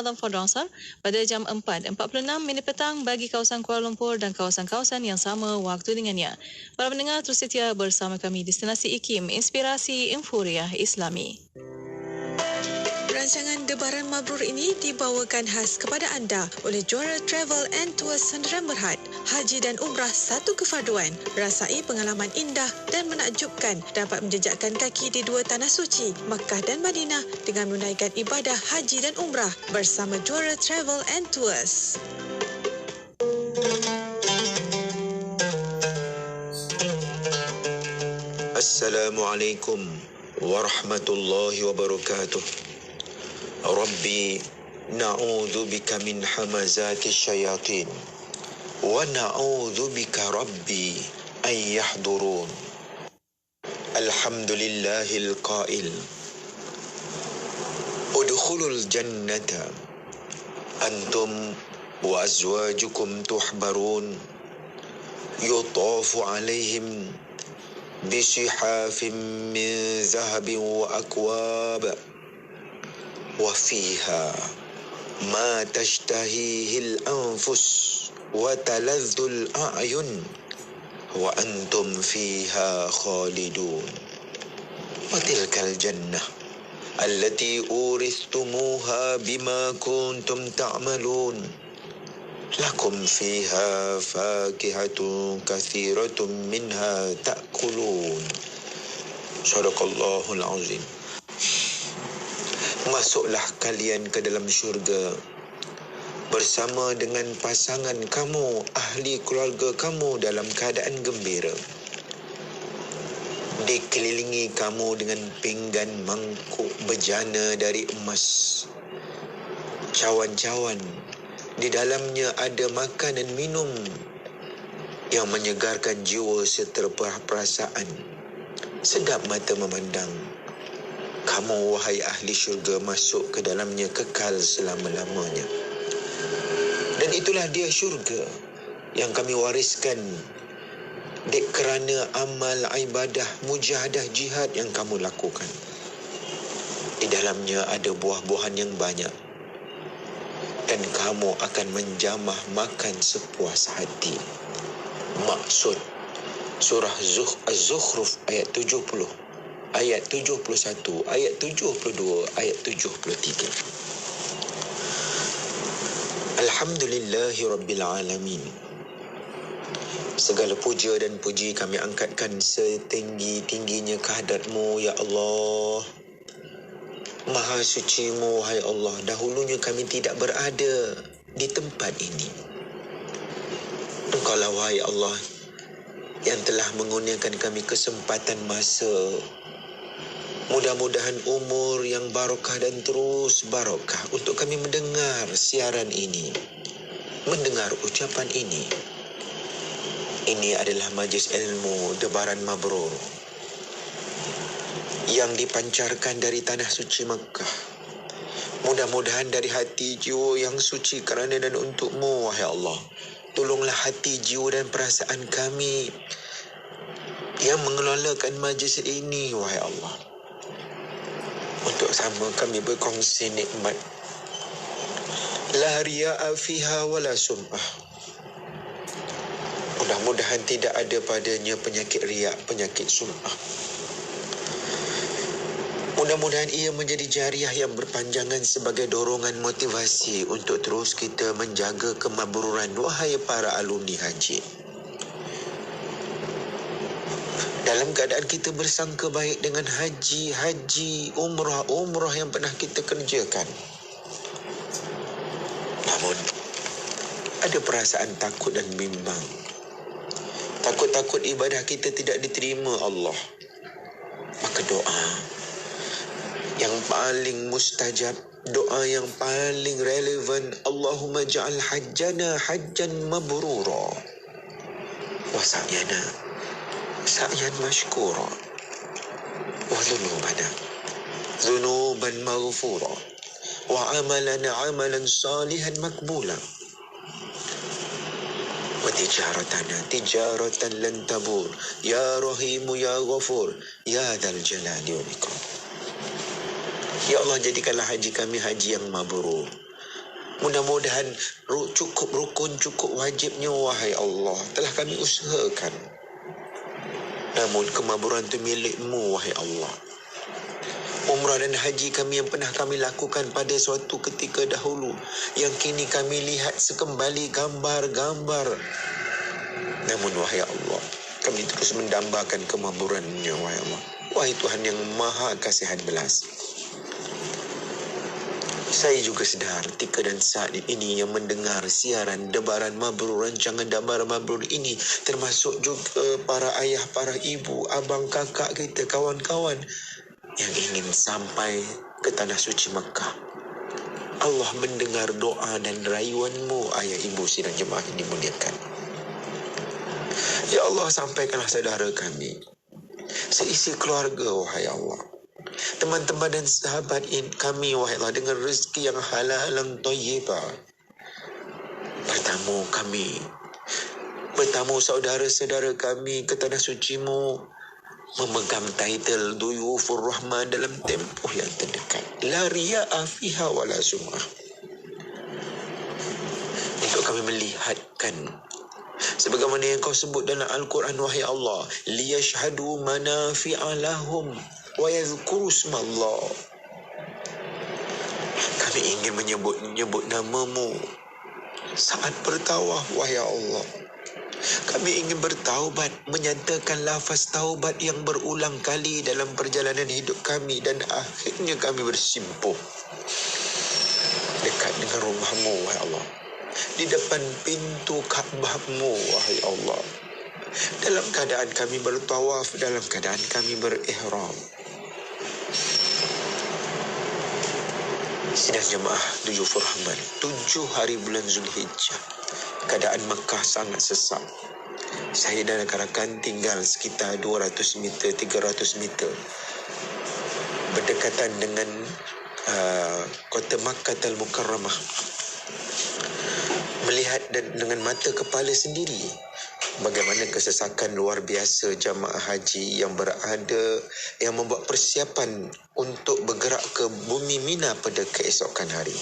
Malam Fadronsar pada jam 4.46 petang bagi kawasan Kuala Lumpur dan kawasan-kawasan yang sama waktu dengannya. Para pendengar terus setia bersama kami Destinasi IKIM, Inspirasi Infuriah Islami. Rancangan Debaran Mabrur ini dibawakan khas kepada anda oleh Juara Travel and Tours Sdn Bhd. Haji dan Umrah satu kefaduan. Rasai pengalaman indah dan menakjubkan dapat menjejakkan kaki di dua tanah suci, Makkah dan Madinah dengan menunaikan ibadah haji dan umrah bersama Juara Travel and Tours. Assalamualaikum warahmatullahi wabarakatuh. Rabbi na'udzu bika min hamazati syayatin wa na'udzu bika rabbi an yahdurun. Alhamdulillahil qail udkhulul jannata antum wa azwajukum tuhbarun yutafu alaihim bisihafin min zahabin wa akwab وفيها ما تشتهيه الأنفس وتلذ الأعين وأنتم فيها خالدون وتلك الجنة التي أورثتموها بما كنتم تعملون لكم فيها فاكهة كثيرة منها تأكلون صدق الله العظيم. Masuklah kalian ke dalam syurga bersama dengan pasangan kamu, ahli keluarga kamu dalam keadaan gembira. Dikelilingi kamu dengan pinggan mangkuk berjana dari emas. Cawan-cawan, di dalamnya ada makan dan minum yang menyegarkan jiwa serta perasaan. Sedap mata memandang. Kamu, wahai ahli syurga, masuk ke dalamnya kekal selama-lamanya. Dan itulah dia syurga yang kami wariskan kerana amal, ibadah, mujahadah, jihad yang kamu lakukan. Di dalamnya ada buah-buahan yang banyak. Dan kamu akan menjamah makan sepuas hati. Maksud surah Az-Zukhruf ayat 70. Ayat 71, ayat 72, ayat 73. Alhamdulillahi Rabbil Alamin. Segala puja dan puji kami angkatkan setinggi-tingginya kehadrat-Mu, Ya Allah. Maha suci-Mu, wahai Allah. Dahulunya kami tidak berada di tempat ini. Engkaulah, wahai Allah, yang telah mengurniakan kami kesempatan masa. Mudah-mudahan umur yang barakah dan terus barakah untuk kami mendengar siaran ini, mendengar ucapan ini. Ini adalah majlis ilmu Debaran Mabrur yang dipancarkan dari tanah suci Makkah. Mudah-mudahan dari hati jiwa yang suci kerana dan untuk-Mu, wahai Allah. Tolonglah hati, jiwa dan perasaan kami yang mengelolakan majlis ini, wahai Allah. Untuk sama kami berkongsi nikmat. La riya'a fiha wala sum'ah. Mudah-mudahan tidak ada padanya penyakit riak, penyakit sum'ah. Mudah-mudahan ia menjadi jariah yang berpanjangan sebagai dorongan motivasi untuk terus kita menjaga kemabruran, wahai para alumni haji. Dalam keadaan kita bersangka baik dengan haji, umrah yang pernah kita kerjakan. Namun, ada perasaan takut dan bimbang. Takut-takut ibadah kita tidak diterima Allah. Maka doa yang paling mustajab, doa yang paling relevan, Allahumma ja'al hajjana hajjan mabrura wa sa'yan mashkura wa dhunuban maghfura wa amalan salihan makbula wa tijaratan lan tabur ya rahimu ya ghafur ya dzal jalali wal ikram. Ya Allah, jadikanlah haji kami haji yang mabrur. Mudah-mudahan cukup rukun, cukup wajibnya, wahai Allah, telah kami usahakan. Namun kemaburan itu milikmu, wahai Allah. Umrah dan haji kami yang pernah kami lakukan pada suatu ketika dahulu, yang kini kami lihat sekembali gambar-gambar. Namun wahai Allah, kami terus mendambakan kemaburannya, wahai Allah. Wahai Tuhan yang maha kasihan belas. Saya juga sedar Tika dan Saad ini yang mendengar siaran Debaran Mabrur, rancangan Debaran Mabrur ini, termasuk juga para ayah, para ibu, abang, kakak kita, kawan-kawan yang ingin sampai ke Tanah Suci Mekah. Allah mendengar doa dan rayuanmu, ayah, ibu, sidang jemaah yang dimuliakan. Ya Allah, sampaikanlah saudara kami, seisi keluarga, wahai Allah, teman-teman dan sahabat kami, wahai Allah, dengan rezeki yang halal dan thayyibah. Bertamu saudara-saudara kami ke Tanah Suci-Mu, memegang title Duyufur Rahman dalam tempoh yang terdekat. La riya'a fiha wa la sum'ah. Untuk kami melihatkan sebagaimana yang kau sebut dalam Al-Quran, wahai Allah, liyashhadu manafi'a lahum wa yadhkuru ismallah. Kami ingin menyebut namamu saat bertawaf, wahai Allah. Kami ingin bertaubat, menyatakan lafaz taubat yang berulang kali dalam perjalanan hidup kami, dan akhirnya kami bersimpuh dekat dengan rumahmu, wahai Allah, di depan pintu Kaabahmu, wahai Allah, dalam keadaan kami bertawaf, dalam keadaan kami berihram. Sidang jemaah Duyufur Rahman, 7 hari bulan Zulhijjah, keadaan Mekah sangat sesak. Saya dan rakan-rakan tinggal sekitar 200 meter, 300 meter berdekatan dengan kota Makkah Al-Mukarramah. Melihat dengan mata kepala sendiri bagaimana kesesakan luar biasa jamaah haji yang membuat persiapan untuk bergerak ke bumi Mina pada keesokan hari.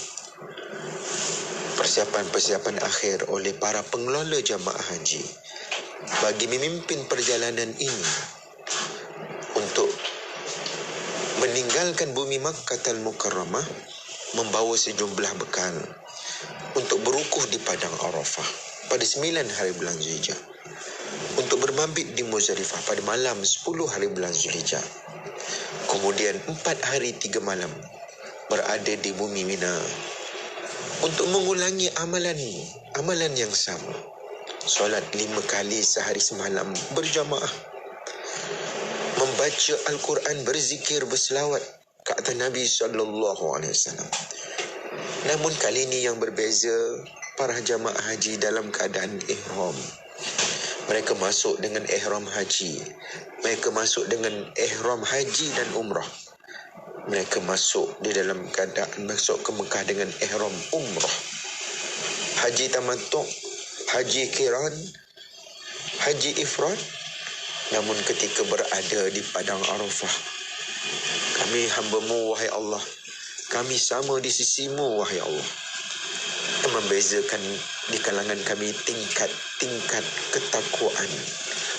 Persiapan-persiapan akhir oleh para pengelola jamaah haji bagi memimpin perjalanan ini untuk meninggalkan bumi Makkah Al-Mukarramah, membawa sejumlah bekal untuk berukuh di Padang Arafah pada 9 hari bulan Zulhijjah, untuk bermabit di Muzdalifah pada malam 10 hari bulan Zulhijjah, kemudian 4 hari 3 malam berada di bumi Mina untuk mengulangi amalan yang sama, solat 5 kali sehari semalam berjamaah, membaca Al-Quran, berzikir, berselawat ke atas Nabi SAW. Namun kali ini yang berbeza, para jamaah haji dalam keadaan ihram. Mereka masuk dengan ihram haji. Mereka masuk dengan ihram haji dan umrah. Mereka masuk di dalam keadaan masuk ke Mekah dengan ihram umrah. Haji tamattu', haji kiran, haji ifrad. Namun ketika berada di Padang Arafah, kami hamba-Mu, wahai Allah, kami sama di sisi-Mu, wahai Allah. Membezakan di kalangan kami tingkat-tingkat ketakwaan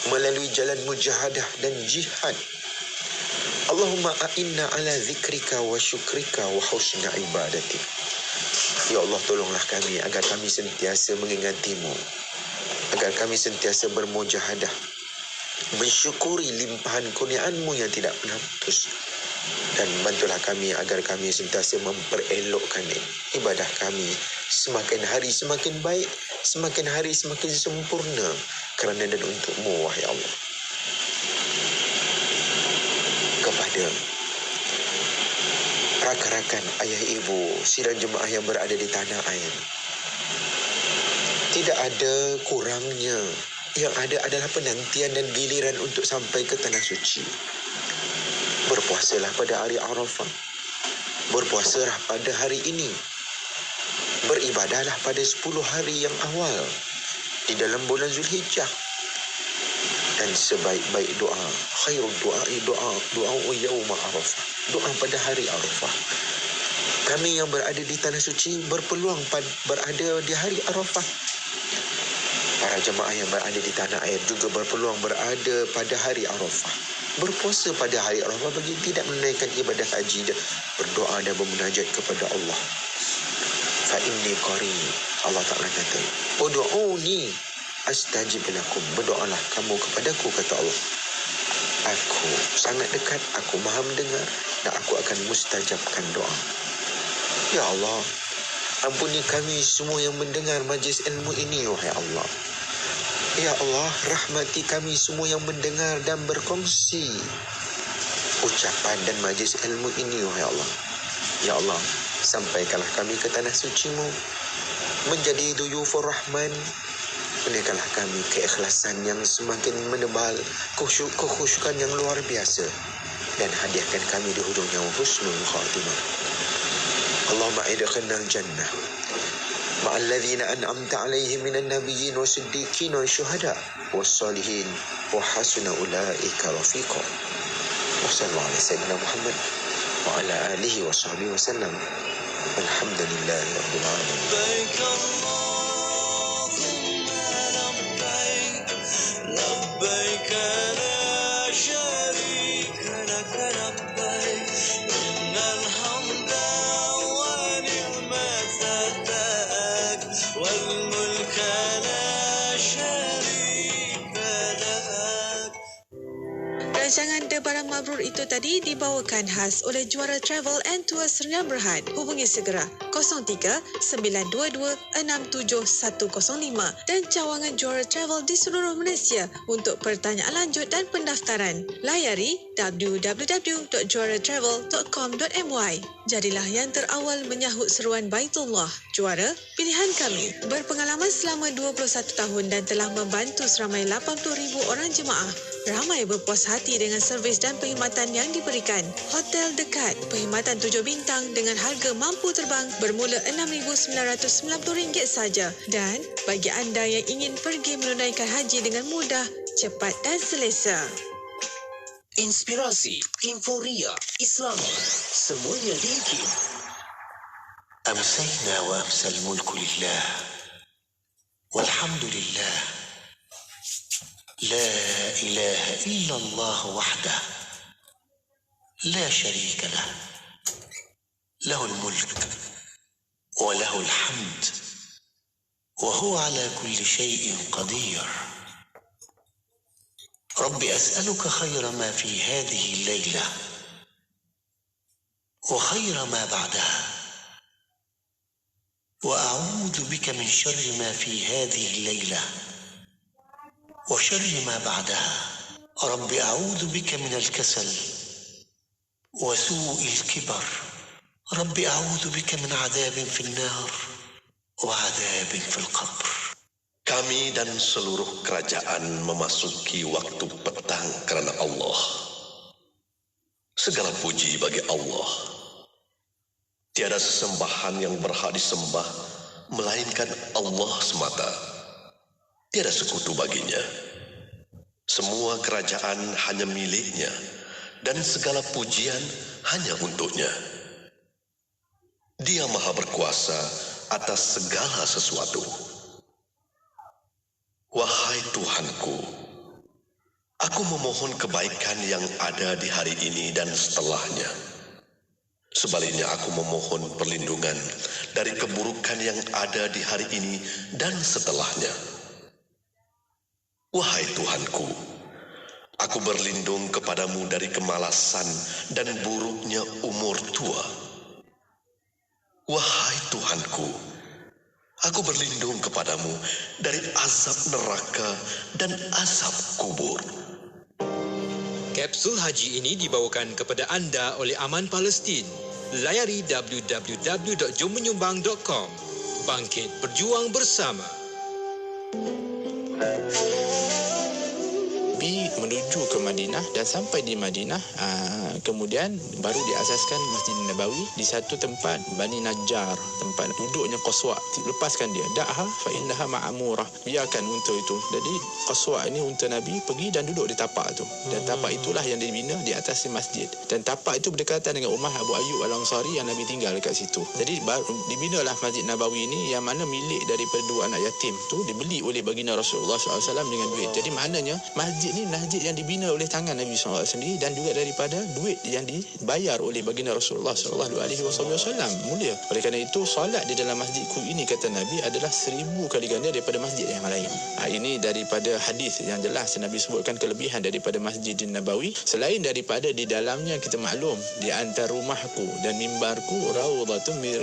melalui jalan mujahadah dan jihad. Allahumma a'inna ala zikrika wa syukrika wa husna ibadatik. Ya Allah, tolonglah kami agar kami sentiasa mengingati-Mu, agar kami sentiasa bermujahadah, mensyukuri limpahan kurniaan-Mu yang tidak pernah putus. Dan bantulah kami agar kami sentiasa memperelokkan ibadah kami, semakin hari semakin baik, semakin hari semakin sempurna, kerana dan untuk-Mu, wahai Allah. Kepada rakan-rakan, ayah, ibu, sidang jemaah yang berada di tanah air, tidak ada kurangnya. Yang ada adalah penantian dan giliran untuk sampai ke Tanah Suci. Berpuasalah pada hari Arafah, berpuasalah pada hari ini, beribadahlah pada 10 hari yang awal di dalam bulan Zulhijjah. Dan sebaik-baik doa, khairul doa yawma Arafah, doa pada hari Arafah. Kami yang berada di Tanah Suci berpeluang berada di hari Arafah. Para jemaah yang berada di tanah air juga berpeluang berada pada hari Arafah. Berpuasa pada hari Arafah bagi tidak menunaikan ibadah haji, berdoa dan bermunajat kepada Allah. Fa inni qarib. Allah Ta'ala kata, ud'uni astajib lakum. Berdoalah kamu kepadaku, kata Allah. Aku sangat dekat, aku maha mendengar dan aku akan mustajabkan doa. Ya Allah, ampuni kami semua yang mendengar majlis ilmu ini, wahai Allah. Ya Allah, rahmati kami semua yang mendengar dan berkongsi ucapan dan majlis ilmu ini, wahai Allah. Ya Allah, sampaikanlah kami ke tanah suci-Mu, menjadi duyufur rahman. Berikanlah kami keikhlasan yang semakin menebal, kekhusyukan yang luar biasa, dan hadiahkan kami di hujungnya husnul khatimah. Allahumma idkhilna al-jannah ma'al ladzina an'amta 'alaihim minan nabiyyin was-siddiqin wasyuhada was-salihin wa hasuna ulaika rafiqa. Wa sallallahu ala sayyidina Muhammad wa ala alihi wa sahbihi wasallam. Walhamdulillahi rabbil alamin. Rancangan Debaran Mabrur itu tadi dibawakan khas oleh Juara Travel and Tours Sdn Bhd. Hubungi segera 03-922-67105 dan cawangan Juara Travel di seluruh Malaysia untuk pertanyaan lanjut dan pendaftaran. Layari www.juaratravel.com.my. Jadilah yang terawal menyahut seruan Baitullah. Juara, pilihan kami. Berpengalaman selama 21 tahun dan telah membantu seramai 80,000 orang jemaah. Ramai berpuas hati dengan servis dan perkhidmatan yang diberikan. Hotel dekat, perkhidmatan 7 bintang dengan harga mampu terbang bermula RM6,990 saja. Dan bagi anda yang ingin pergi menunaikan haji dengan mudah, cepat dan selesa. Inspirasi, Inforia, Islami, semuanya di IKIM. أمسينا وأمسى الملك لله والحمد لله لا إله إلا الله وحده لا شريك له له الملك وله الحمد وهو على كل شيء قدير. رب أسألك خير ما في هذه الليلة وخير ما بعدها وأعوذ بك من شر ما في هذه الليلة وشر ما بعدها. رب أعوذ بك من الكسل وسوء الكبر. رب أعوذ بك من عذاب في النار وعذاب في القبر. Kami dan seluruh kerajaan memasuki waktu petang kerana Allah. Segala puji bagi Allah. Tiada sesembahan yang berhak disembah melainkan Allah semata. Tiada sekutu baginya. Semua kerajaan hanya miliknya dan segala pujian hanya untuknya. Dia maha berkuasa atas segala sesuatu. Wahai Tuhanku, aku memohon kebaikan yang ada di hari ini dan setelahnya. Sebaliknya aku memohon perlindungan dari keburukan yang ada di hari ini dan setelahnya. Wahai Tuhanku, aku berlindung kepadamu dari kemalasan dan buruknya umur tua. Wahai Tuhanku, aku berlindung kepadamu dari azab neraka dan azab kubur. Kapsul haji ini dibawakan kepada anda oleh Aman Palestin. Layari www.jommenyumbang.com. Bangkit berjuang bersama. Nabi menuju ke Madinah dan sampai di Madinah, kemudian baru diasaskan Masjid Nabawi di satu tempat Bani Najjar, tempat duduknya Qaswa. Lepaskan dia, da'ha fa innaha ma'murah, biarkan unta itu. Jadi Qaswa ini unta Nabi pergi dan duduk di tapak tu, dan tapak itulah yang dibina di atas masjid, dan tapak itu berdekatan dengan rumah Abu Ayyub Al-Ansari yang Nabi tinggal dekat situ. Jadi dibinalah Masjid Nabawi ini, yang mana milik daripada dua anak yatim tu dibeli oleh baginda Rasulullah SAW dengan duit. Jadi maknanya masjid ni masjid yang dibina oleh tangan Nabi SAW sendiri, dan juga daripada duit yang dibayar oleh baginda Rasulullah SAW. Mulia. Oleh kerana itu, solat di dalam masjidku ini, kata Nabi, adalah 1000 kali ganda daripada masjid yang lain. Ini daripada hadis yang jelas Nabi sebutkan kelebihan daripada Masjidin Nabawi. Selain daripada di dalamnya, kita maklum, di antara rumahku dan mimbarku raudhatun min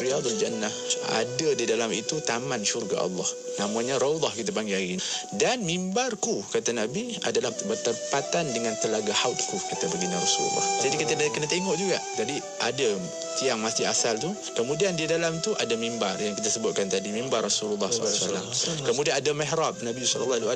riyadil jannah, ada di dalam itu taman syurga Allah, namanya raudhah kita panggil hari ini. Dan mimbarku, kata Nabi, adalah bertepatan dengan telaga haudku, kata baginda Rasulullah. Jadi kita kena tengok juga. Jadi ada tiang masjid asal tu, kemudian di dalam tu ada mimbar yang kita sebutkan tadi, mimbar Rasulullah SAW. Kemudian ada mihrab Nabi SAW,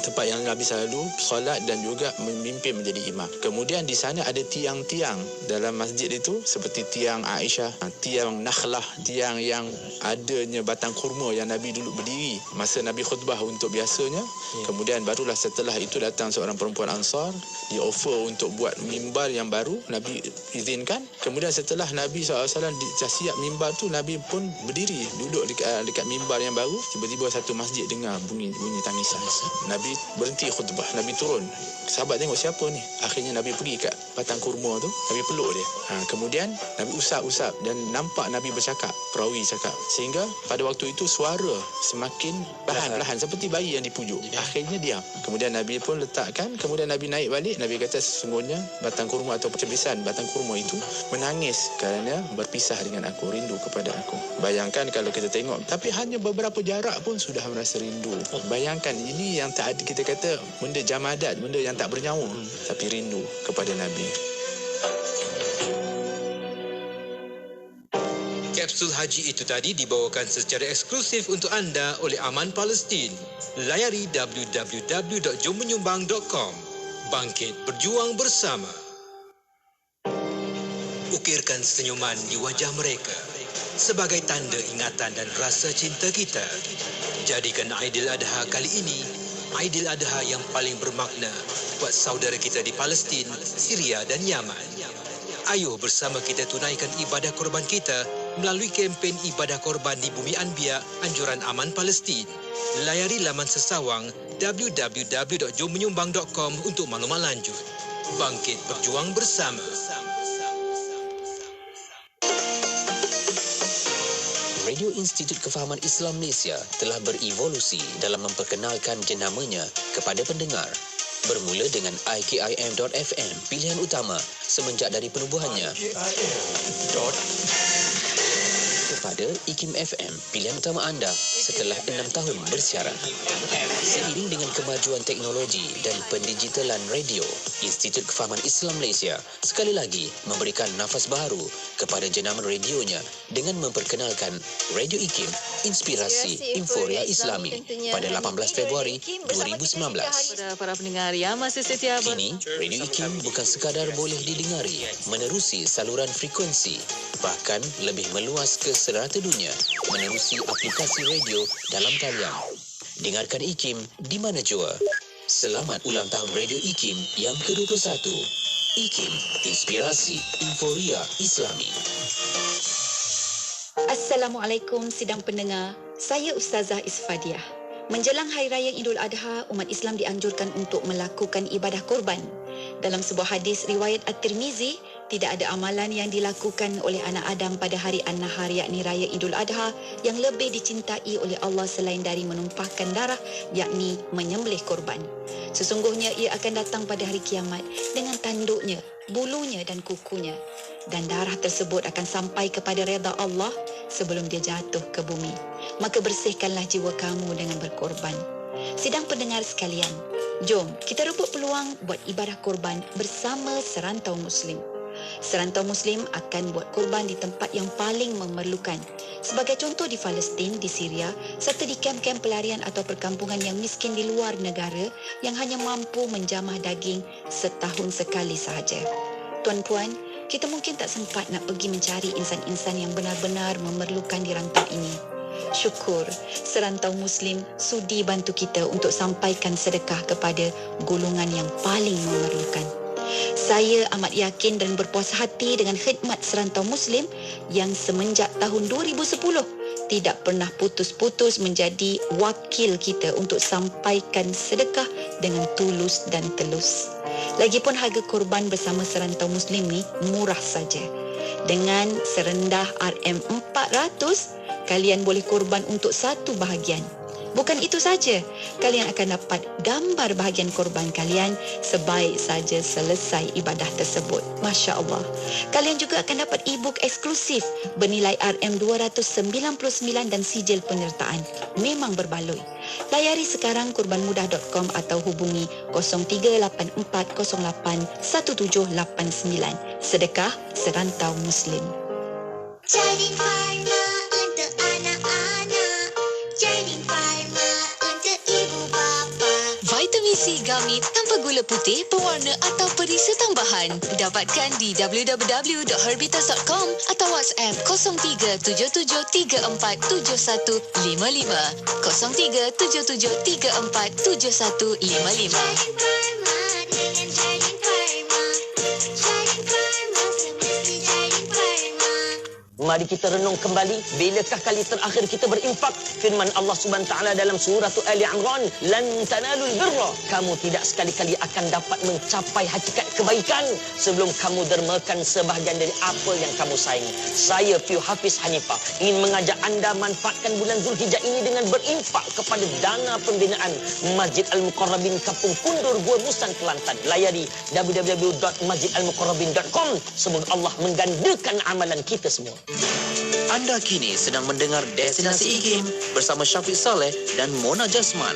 tempat yang Nabi selalu solat dan juga memimpin menjadi imam. Kemudian di sana ada tiang-tiang dalam masjid itu, seperti tiang Aisyah, tiang Nakhlah, tiang yang adanya batang kurma yang Nabi dulu berdiri masa Nabi khutbah untuk biasanya. Kemudian barulah setelah itu datang seorang perempuan Ansar, dia offer untuk buat mimbar yang baru, Nabi izinkan. Kemudian setelah Nabi SAW dah siap mimbar tu, Nabi pun berdiri duduk dekat mimbar yang baru. Tiba-tiba satu masjid dengar bunyi tangisan. Nabi berhenti khutbah, Nabi turun. Sahabat tengok siapa ni. Akhirnya Nabi pergi kat batang kurma tu, Nabi peluk dia. Kemudian Nabi usap-usap dan nampak Nabi bercakap, perawi cakap. Sehingga pada waktu itu suara semakin perlahan seperti bayi yang dipujuk. Akhirnya diam. Kemudian Nabi pun letakkan, kemudian Nabi naik balik. Nabi kata sesungguhnya batang kurma atau cebisan batang kurma itu menangis kerana berpisah dengan aku, rindu kepada aku. Bayangkan kalau kita tengok, tapi hanya beberapa jarak pun sudah merasa rindu. Bayangkan, ini yang tak ada, kita kata benda jamadat, benda yang tak bernyawa, tapi rindu kepada Nabi. Kapsul haji itu tadi dibawakan secara eksklusif untuk anda oleh Aman Palestin. Layari www.jommenyumbang.com. Bangkit berjuang bersama. Ukirkan senyuman di wajah mereka sebagai tanda ingatan dan rasa cinta kita. Jadikan Aidiladha kali ini Aidiladha yang paling bermakna buat saudara kita di Palestin, Syria dan Yaman. Ayuh bersama kita tunaikan ibadah korban kita melalui kempen ibadah korban di Bumi Anbiya anjuran Aman Palestin. Layari laman sesawang www.jommenyumbang.com untuk maklumat lanjut. Bangkit berjuang bersama. Radio Institut Kefahaman Islam Malaysia telah berevolusi dalam memperkenalkan jenamanya kepada pendengar. Bermula dengan IKIM.FM, pilihan utama semenjak dari penubuhannya. Kepada IKIM FM, pilihan utama anda setelah 6 tahun bersiaran. Seiring dengan kemajuan teknologi dan pendigitalan radio, Institut Kefahaman Islam Malaysia sekali lagi memberikan nafas baru kepada jenama radionya dengan memperkenalkan Radio IKIM, Inspirasi Inforia Islami pada 18 Februari 2019. Kepada para pendengar yang masih setia Kini, Radio IKIM bukan sekadar boleh didengari menerusi saluran frekuensi, bahkan lebih meluas ke serata dunia menerusi aplikasi radio dalam talian. Dengarkan IKIM di mana jua. Selamat ulang tahun Radio IKIM yang ke-21. IKIM, Inspirasi Inforia Islami. Assalamualaikum sidang pendengar. Saya Ustazah Isfadiah. Menjelang Hari Raya Idul Adha, umat Islam dianjurkan untuk melakukan ibadah korban. Dalam sebuah hadis riwayat At-Tirmizi, tidak ada amalan yang dilakukan oleh anak Adam pada hari An-Nahar yakni Raya Idul Adha yang lebih dicintai oleh Allah selain dari menumpahkan darah yakni menyembelih korban. Sesungguhnya ia akan datang pada hari kiamat dengan tanduknya, bulunya dan kukunya. Dan darah tersebut akan sampai kepada redha Allah sebelum dia jatuh ke bumi. Maka bersihkanlah jiwa kamu dengan berkorban. Sidang pendengar sekalian, jom kita rebut peluang buat ibadah korban bersama serantau Muslim. Serantau Muslim akan buat korban di tempat yang paling memerlukan. Sebagai contoh di Palestin, di Syria, serta di kem-kem pelarian atau perkampungan yang miskin di luar negara yang hanya mampu menjamah daging setahun sekali sahaja. Tuan-puan, kita mungkin tak sempat nak pergi mencari insan-insan yang benar-benar memerlukan di rantau ini. Syukur, Serantau Muslim sudi bantu kita untuk sampaikan sedekah kepada golongan yang paling memerlukan. Saya amat yakin dan berpuas hati dengan khidmat Serantau Muslim yang semenjak tahun 2010 tidak pernah putus-putus menjadi wakil kita untuk sampaikan sedekah dengan tulus dan telus. Lagipun harga korban bersama Serantau Muslim ni murah saja. Dengan serendah RM400, kalian boleh korban untuk satu bahagian. Bukan itu saja, kalian akan dapat gambar bahagian korban kalian sebaik saja selesai ibadah tersebut. Masya Allah. Kalian juga akan dapat e-book eksklusif bernilai RM299 dan sijil penyertaan. Memang berbaloi. Layari sekarang kurbanmudah.com atau hubungi 0384081789. Sedekah Serantau Muslim. Jadin Pharma untuk anak-anak, Jadin Pharma untuk ibu bapa. Vitamin C Gummy tanpa gula putih, pewarna atau perisa tambahan. Dapatkan di www.herbitas.com atau WhatsApp 0377347155 0377347155. Jadin Pharma dengan Jadin Pharma, Jadin Pharma semesti Jadin Pharma. Mari kita renung kembali, bilakah kali terakhir kita berinfak? Firman Allah Subhanahu Wa Taala dalam surah Ali Imran, "Lan tanalul birra." Kamu tidak sekali-kali akan dapat mencapai hakikat kebaikan sebelum kamu dermakan sebahagian dari apa yang kamu sayangi. Saya Piu Hafiz Hanifah ingin mengajak anda manfaatkan bulan Zulhijjah ini dengan berinfak kepada dana pembinaan Masjid Al-Muqarrabin Kampung Kundur, Gua Musang, Kelantan. Layari www.masjidalmuqarrabin.com. Semoga Allah menggandakan amalan kita semua. Anda kini sedang mendengar Destinasi IKIM bersama Syafiq Saleh dan Mona Jasman.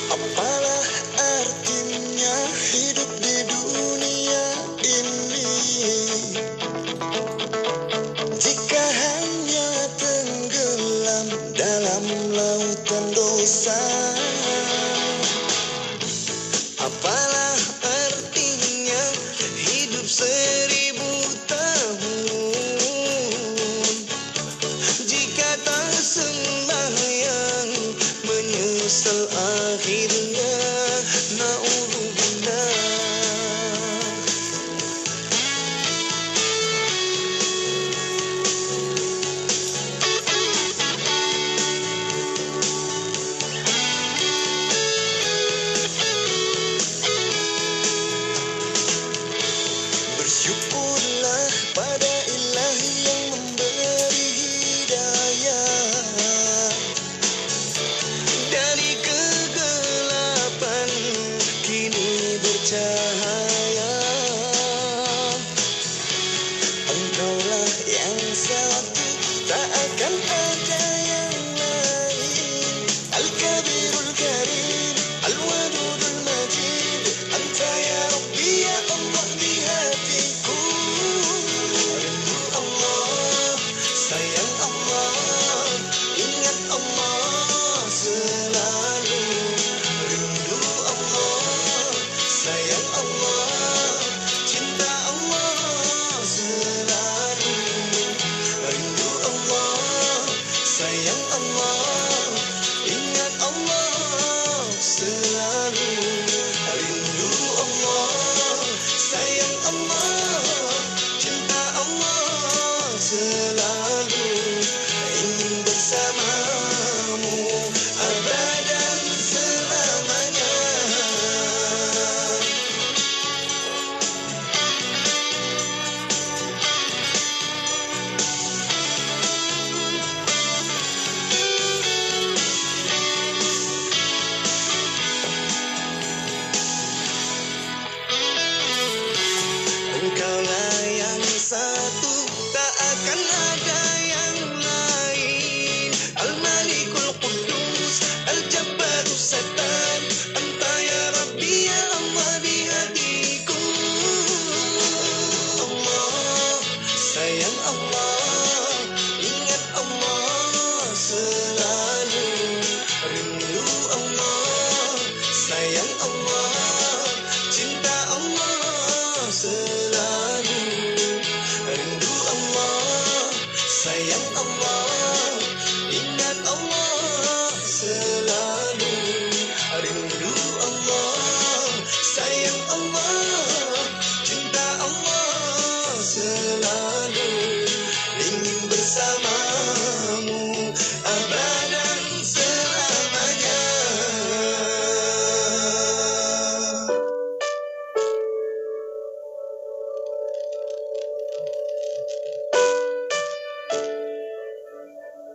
Apalah artinya hidup di dunia ini jika hanya tengah bersamamu abadan selamanya.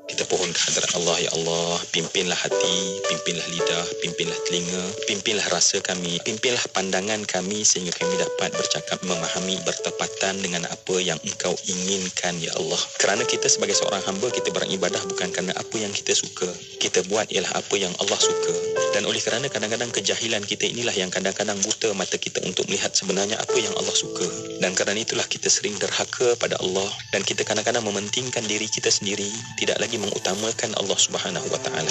Kita pohon kehadrat Allah, ya Allah, pimpinlah hati, pimpinlah lidah, pimpinlah telinga, pimpinlah rasa kami, pimpinlah pandangan kami sehingga kami dapat bercakap, memahami, bertepatan dengan apa yang Engkau inginkan, ya Allah. Kerana kita sebagai seorang hamba, kita beribadah bukan kerana apa yang kita suka. Kita buat ialah apa yang Allah suka. Dan oleh kerana kadang-kadang kejahilan kita inilah yang kadang-kadang buta mata kita untuk melihat sebenarnya apa yang Allah suka. Dan kerana itulah kita sering derhaka pada Allah dan kita kadang-kadang mementingkan diri kita sendiri, tidak lagi mengutamakan Allah Subhanahu wa taala.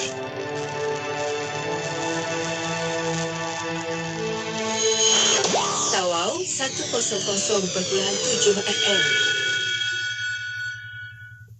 Tawau 100.7 FM.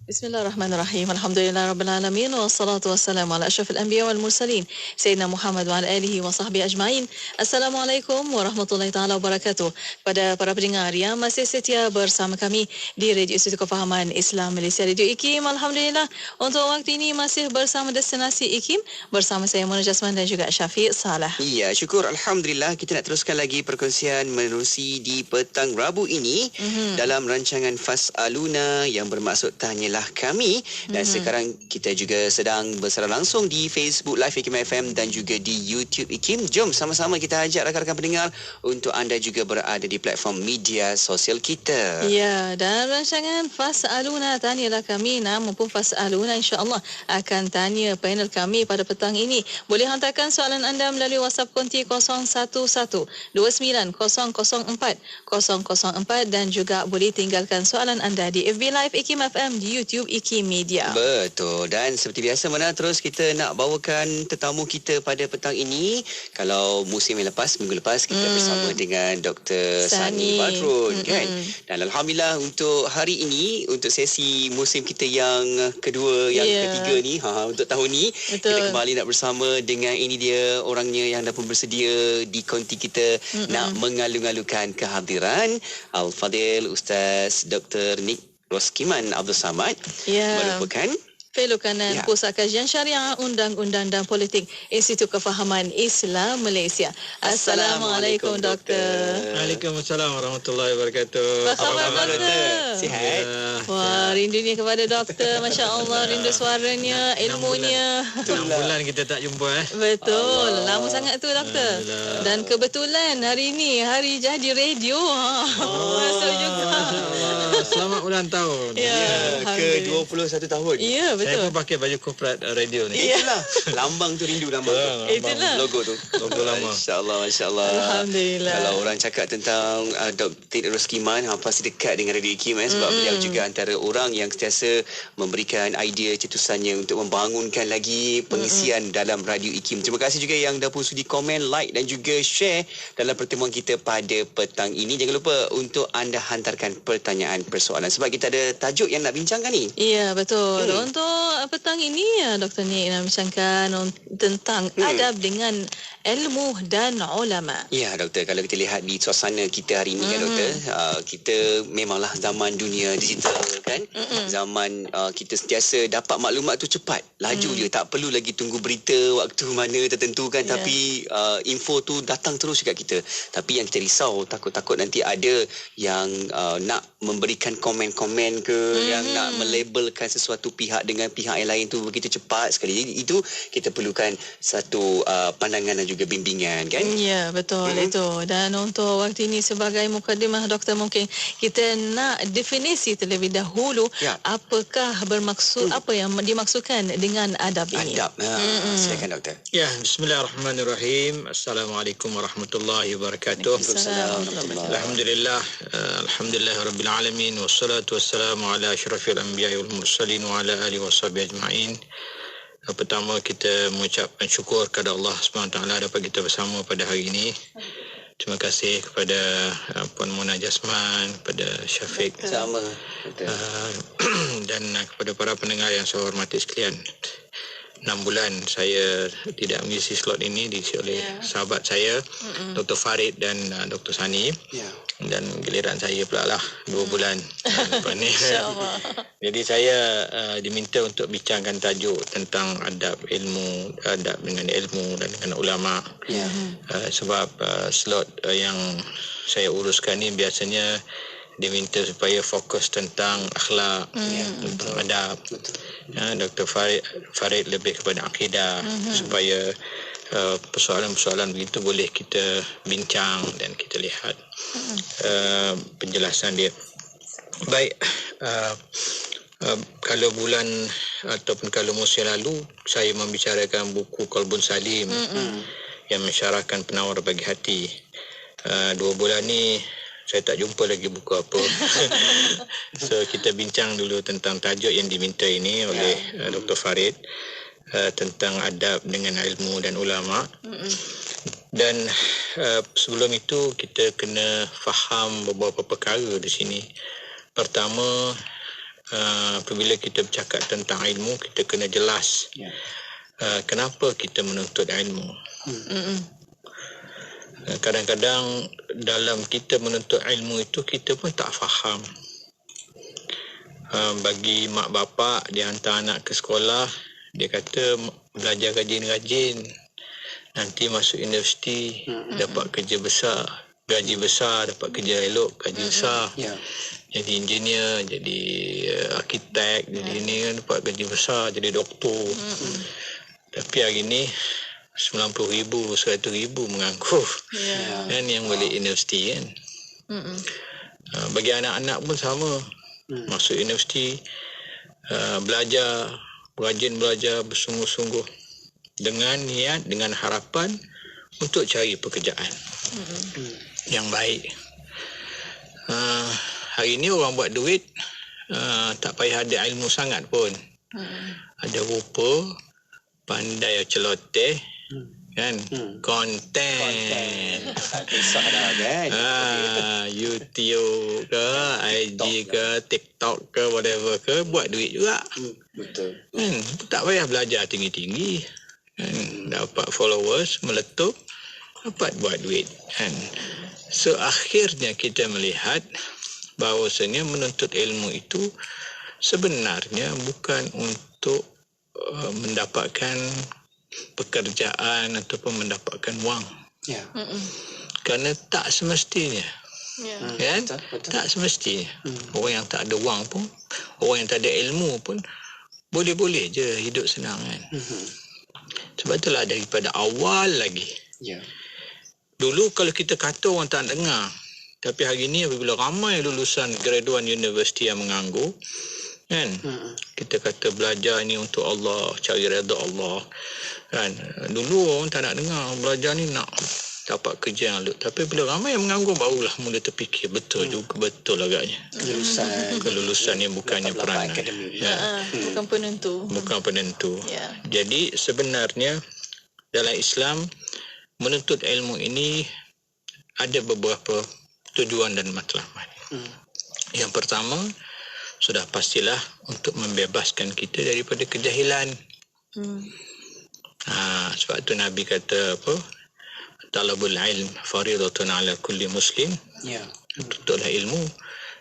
Bismillahirrahmanirrahim. Alhamdulillahirrabbilalamin. Wassalatu wassalamu ala asyrafil anbiya wal mursalin. Sayyidina Muhammad wa ala alihi wa sahbihi ajma'in. Assalamualaikum warahmatullahi ta'ala wabarakatuh. Pada para pendengar yang masih setia bersama kami di Radio Institut Kefahaman Islam Malaysia, Radio IKIM. Alhamdulillah, untuk waktu ini masih bersama Destinasi IKIM. Bersama saya Mona Jasman dan juga Syafiq Salah. Ya, syukur. Alhamdulillah, kita nak teruskan lagi perkongsian menerusi di petang Rabu ini dalam rancangan Fas'aluna yang bermaksud tanyalah kami. Dan sekarang kita juga sedang bersiaran langsung di Facebook Live IKIM FM dan juga di YouTube IKIM. Jom sama-sama kita ajak rakan-rakan pendengar untuk anda juga berada di platform media sosial kita. Ya, dan rancangan Fas'aluna, tanyalah kami, maupun Fas'aluna insya-Allah akan tanya panel kami pada petang ini. Boleh hantarkan soalan anda melalui WhatsApp konti 01129004 dan juga boleh tinggalkan soalan anda di FB Live IKIM FM, di YouTube IKIM Media. Betul. Dan seperti biasa, Mana, terus kita nak bawakan tetamu kita pada petang ini. Kalau musim yang lepas, minggu lepas, kita bersama dengan Dr. Sani Badrun, kan? Dan Alhamdulillah untuk hari ini, untuk sesi musim kita yang kedua, yang ketiga ni, untuk tahun ni, kita kembali nak bersama dengan ini dia orangnya yang dah pun bersedia di konti kita nak mengalu-alukan kehadiran Al-Fadil Ustaz Dr. Nik Roskiman Abdul Samad, merupakan Fellow Kanan Pusat Kajian Syariah, Undang-Undang dan Politik Institut Kefahaman Islam Malaysia. Assalamualaikum Doktor. Waalaikumsalam warahmatullahi wabarakatuh. Apa khabar Doktor? Sihat? Wah, rindunya kepada Doktor. Masya Allah, rindu suaranya, ilmunya. 6 bulan kita tak jumpa. Betul, lama sangat tu Doktor. Dan kebetulan hari ini hari jadi radio. Masuk juga. Selamat ulang tahun. Ke 21 tahun. Ya, betul. Saya pun pakai baju korporat radio ni. Itulah. Lambang tu rindu lambang tu. Itulah. Logo tu. Logo lama. Masya-Allah, masya-Allah. Alhamdulillah. Kalau orang cakap tentang Dr. Roskiman, pasti dekat dengan Radio IKIM sebab beliau juga antara orang yang sentiasa memberikan idea cetusannya untuk membangunkan lagi pengisian dalam Radio IKIM. Terima kasih juga yang dah pun sudi komen, like dan juga share dalam pertemuan kita pada petang ini. Jangan lupa untuk anda hantarkan pertanyaan, persoalan sebab kita ada tajuk yang nak bincangkan ni. Ya, betul. Untuk petang ini Dr. Nik nak bincangkan tentang adab dengan ilmu dan ulama. Ya, Doktor, kalau kita lihat di suasana kita hari ini kan Doktor, kita memanglah zaman dunia digital kan. Zaman kita sentiasa dapat maklumat tu cepat, laju dia, tak perlu lagi tunggu berita waktu mana tertentu kan, tapi info tu datang terus dekat kita. Tapi yang kita risau, takut-takut nanti ada yang nak memberikan komen-komen ke, yang nak melabelkan sesuatu pihak dengan pihak yang lain tu begitu cepat sekali. Jadi itu kita perlukan satu pandangan dan juga bimbingan kan. Ya, betul itu. Dan untuk waktu ini sebagai mukadimah Doktor, mungkin kita nak definisi terlebih dahulu apakah bermaksud, apa yang dimaksudkan dengan adab ini. Adab. Silakan Doktor. Ya, bismillahirrahmanirrahim. Assalamualaikum warahmatullahi wabarakatuh. Alhamdulillah, alhamdulillahirabbil alamin, wassalatu wassalamu ala asyrafil anbiya'i wal mursalin wa ala alihi washabihi ajma'in. Pertama, kita mengucapkan syukur kepada Allah SWT dapat kita bersama pada hari ini. Terima kasih kepada Puan Mona Jasman, kepada Syafiq sama, dan kepada para pendengar yang saya hormati sekalian. bulan saya tidak mengisi slot ini, diisi oleh sahabat saya Dr. Farid dan Dr. Sani. Dan giliran saya pula lah 2 bulan lepas ni. Jadi saya diminta untuk bincangkan tajuk tentang adab dengan ilmu dan dengan ulama. Sebab slot yang saya uruskan ni biasanya diminta supaya fokus tentang akhlak, tentang adab. Dr. Farid lebih kepada akidah, supaya persoalan-persoalan begitu boleh kita bincang dan kita lihat penjelasan dia. Baik, kalau bulan ataupun kalau musim lalu saya membicarakan buku Qalbun Salim yang mensyarahkan Penawar Bagi Hati. 2 bulan ni saya tak jumpa lagi buku apa. So kita bincang dulu tentang tajuk yang diminta ini oleh Dr. Farid, tentang adab dengan ilmu dan ulama. Dan sebelum itu kita kena faham beberapa perkara di sini. Pertama, apabila kita bercakap tentang ilmu, kita kena jelas kenapa kita menuntut ilmu. Kadang-kadang dalam kita menuntut ilmu itu kita pun tak faham. Bagi mak bapak dia hantar anak ke sekolah, dia kata belajar rajin-rajin, nanti masuk universiti dapat kerja besar, gaji besar, dapat kerja elok, gaji besar. Jadi engineer, jadi arkitek, jadi ini kan dapat gaji besar, jadi doktor. Tapi hari ni 90,000, 100,000 menganggur. Kan yang balik universiti kan. Bagi anak-anak pun sama. Masuk universiti, belajar, rajin belajar bersungguh-sungguh dengan niat, dengan harapan untuk cari pekerjaan yang baik. Hari ni orang buat duit tak payah ada ilmu sangat pun. Ada rupa, pandai celoteh, kan, konten. Kisah dah kan. YouTube ke, IG ke, TikTok ke, whatever ke, buat duit juga. Betul. Kan, tak payah belajar tinggi-tinggi. Kan, dapat followers, meletup, dapat buat duit. Kan. So akhirnya kita melihat bahawasanya menuntut ilmu itu sebenarnya bukan untuk mendapatkan pekerjaan ataupun mendapatkan wang. Kerana tak semestinya. Kan? Tak semestinya. Orang yang tak ada wang pun, orang yang tak ada ilmu pun boleh-boleh je hidup senang kan. Sebab itulah daripada awal lagi. Dulu kalau kita kata orang tak dengar, tapi hari ni apabila ramai lulusan graduan universiti yang menganggur, kan, kita kata belajar ni untuk Allah, cari redha Allah, kan. Dulu orang tak nak dengar, belajar ni nak dapat kerja yang elok. Tapi bila ramai yang menganggur, barulah mula terfikir betul juga, betul agaknya kelulusan ni bukannya peranan, bukan penentu. Bukan penentu. Jadi sebenarnya dalam Islam menuntut ilmu ini ada beberapa tujuan dan matlamat. Yang pertama, sudah pastilah untuk membebaskan kita daripada kejahilan. Sebab tu Nabi kata apa? Talabul ilm faridatun ala kulli muslim. Tuntutlah ilmu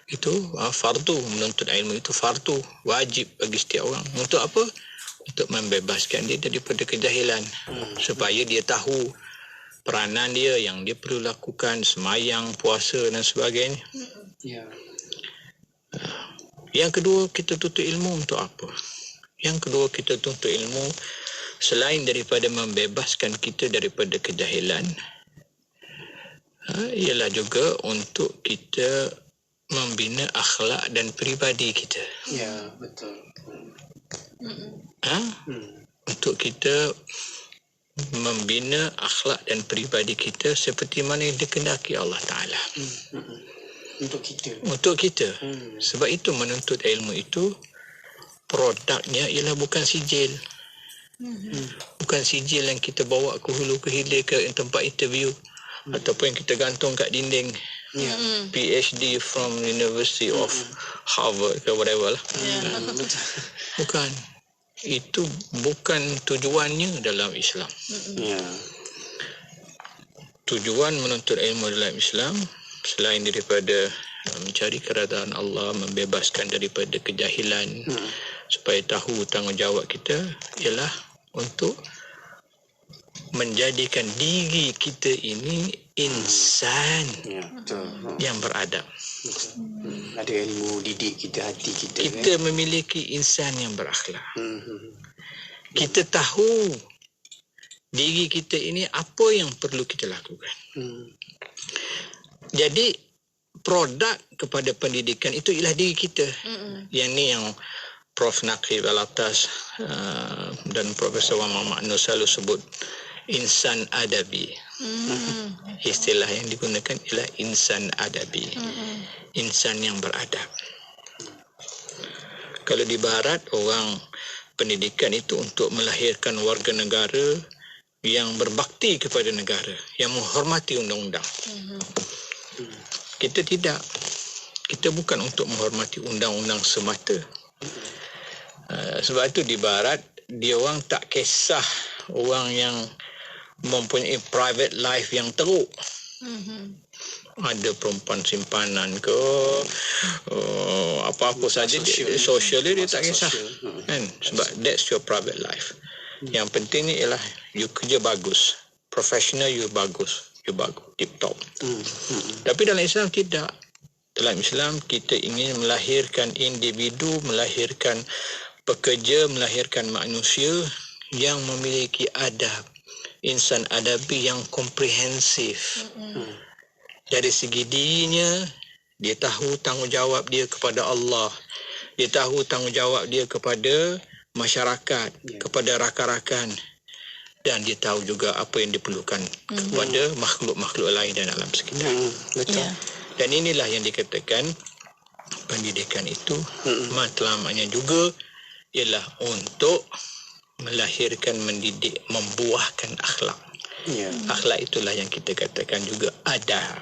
itu fardu. Menuntut ilmu itu fardu, wajib bagi setiap orang. Untuk apa? Untuk membebaskan dia daripada kejahilan, supaya dia tahu peranan dia yang dia perlu lakukan, semayang, puasa dan sebagainya. Yang kedua, kita tuntut ilmu untuk apa? Yang kedua, kita tuntut ilmu selain daripada membebaskan kita daripada kejahilan, ialah juga untuk kita membina akhlak dan peribadi kita. Betul. Untuk kita membina akhlak dan peribadi kita seperti mana yang dikehendaki Allah Ta'ala. Untuk kita. Sebab itu menuntut ilmu itu produknya ialah bukan sijil. Bukan sijil yang kita bawa ke hulu ke hilir ke tempat interview, ataupun yang kita gantung kat dinding. PhD from University of Harvard ke whatever lah. Bukan. itu bukan tujuannya dalam Islam. Tujuan menuntut ilmu dalam Islam selain daripada mencari keredaan Allah, membebaskan daripada kejahilan, supaya tahu tanggungjawab kita, ialah untuk menjadikan diri kita ini insan yang beradab. Ada ilmu didik kita, hati kita. Kita memiliki insan yang berakhlak. Kita tahu diri kita ini apa yang perlu kita lakukan. Jadi produk kepada pendidikan itu ialah diri kita. Yang ni yang Prof. Naqib Al-Atas dan Profesor Muhammad Nur selalu sebut insan adabi. Istilah yang digunakan ialah insan adabi. Insan yang beradab. Kalau di barat, orang pendidikan itu untuk melahirkan warga negara yang berbakti kepada negara, yang menghormati undang-undang. Kita tidak. Kita bukan untuk menghormati undang-undang semata. Sebab itu di barat, dia orang tak kisah orang yang mempunyai private life yang teruk. Ada perempuan simpanan ke apa-apa saja, social dia tak kisah kan, sebab that's your private life. Yang penting ni ialah you kerja bagus, professional you bagus, tip top. Tapi dalam Islam tidak. Dalam Islam kita ingin melahirkan individu, melahirkan pekerja, melahirkan manusia yang memiliki adab, insan adabi yang komprehensif. Dari segi dirinya, dia tahu tanggungjawab dia kepada Allah, dia tahu tanggungjawab dia kepada masyarakat, kepada rakan-rakan, dan dia tahu juga apa yang diperlukan kepada makhluk-makhluk lain dan alam sekitar. Betul. Dan inilah yang dikatakan pendidikan itu matlamatnya juga ialah untuk melahirkan, mendidik, membuahkan akhlak. Akhlak itulah yang kita katakan juga adab.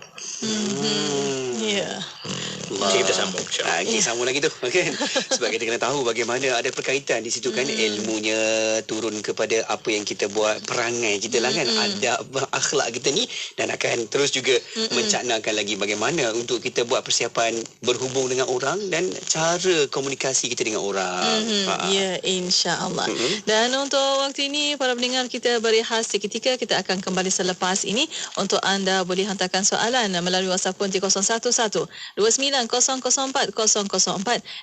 Kita sambung. Kita sambung lagi tu, kan? Sebab kita kena tahu bagaimana ada perkaitan di situ kan, ilmunya turun kepada apa yang kita buat, perangai kita lah kan, adab, akhlak kita ni, dan akan terus juga mencaknakan lagi bagaimana untuk kita buat persiapan berhubung dengan orang dan cara komunikasi kita dengan orang. Ya, insya-Allah. Dan untuk waktu ini para pendengar, kita berehat seketika. Kita akan kembali selepas ini. Untuk anda boleh hantarkan soalan melalui WhatsApp konti 0112900404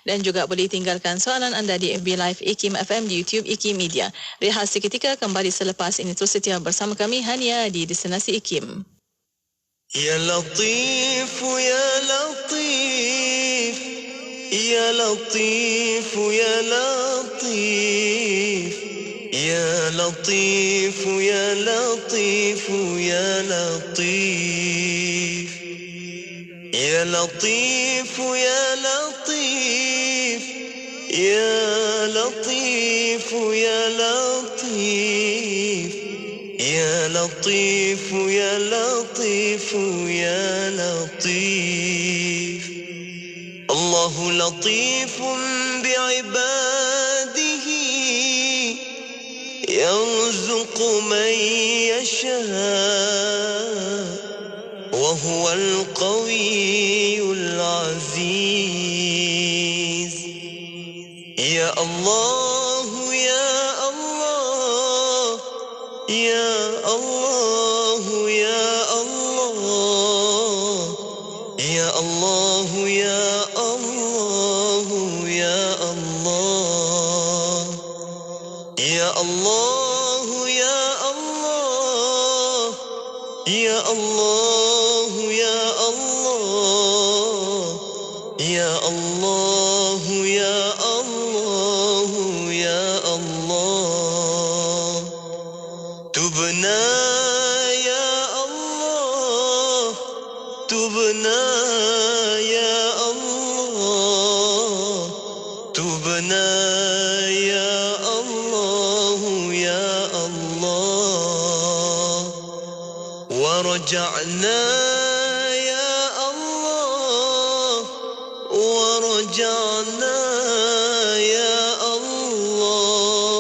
dan juga boleh tinggalkan soalan anda di FB Live IKIM FM, di YouTube IKIM Media. Rehat seketika, kembali selepas ini. Terus setia bersama kami Hania di Destinasi IKIM. Ya Latif, Ya Latif, Ya Latif, Ya Latif, Ya Latif, Ya Latif, Ya Latif, Ya Latif, Ya Latif, Ya Latif, Ya Latif, Ya Latif, Ya Latif, Ya Latif. Allahu latifun bi'ibadihi yarzuqu man yasha wa huwal qawiyyul aziz. Ya Allah, Ya Allah, Ya Allah, Ya Allah, Ya Allah, Ya Allah, Ya Allah, Ya Allah, Ya Allah, Ya Allah, Ya Allah, Ya Allah, Ya Allah, Ya Allah. Tubna ya Allah, tubna ya Allah, tubna ya Allah, ya Allah. Waraja'na ya Allah, waraja'na ya Allah,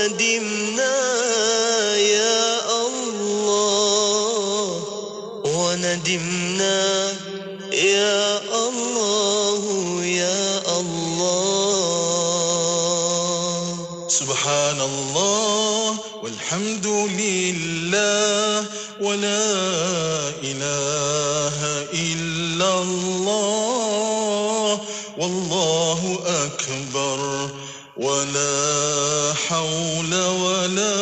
وندمنا يا الله وندمنا يا الله يا الله سبحان الله والحمد لله ولا إله إلا الله والله أكبر ولا حول ولا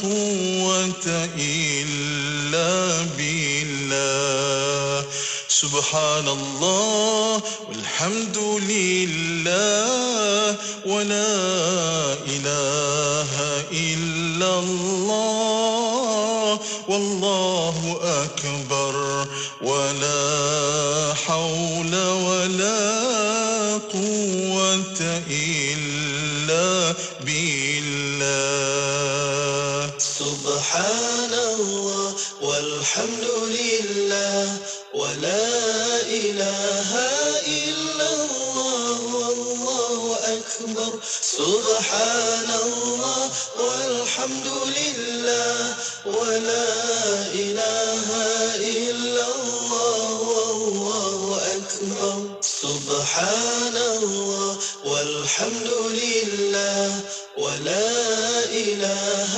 قوة إلا بالله سبحان الله والحمد لله ولا إله إلا الله والله أكبر ولا حول ولا قوة إلا بالله سبحان الله والحمد لله ولا إله إلا الله والله أكبر سبحان الله والحمد لله ولا إله إلا الله والله أكبر سبحان الله والحمد لله ولا إله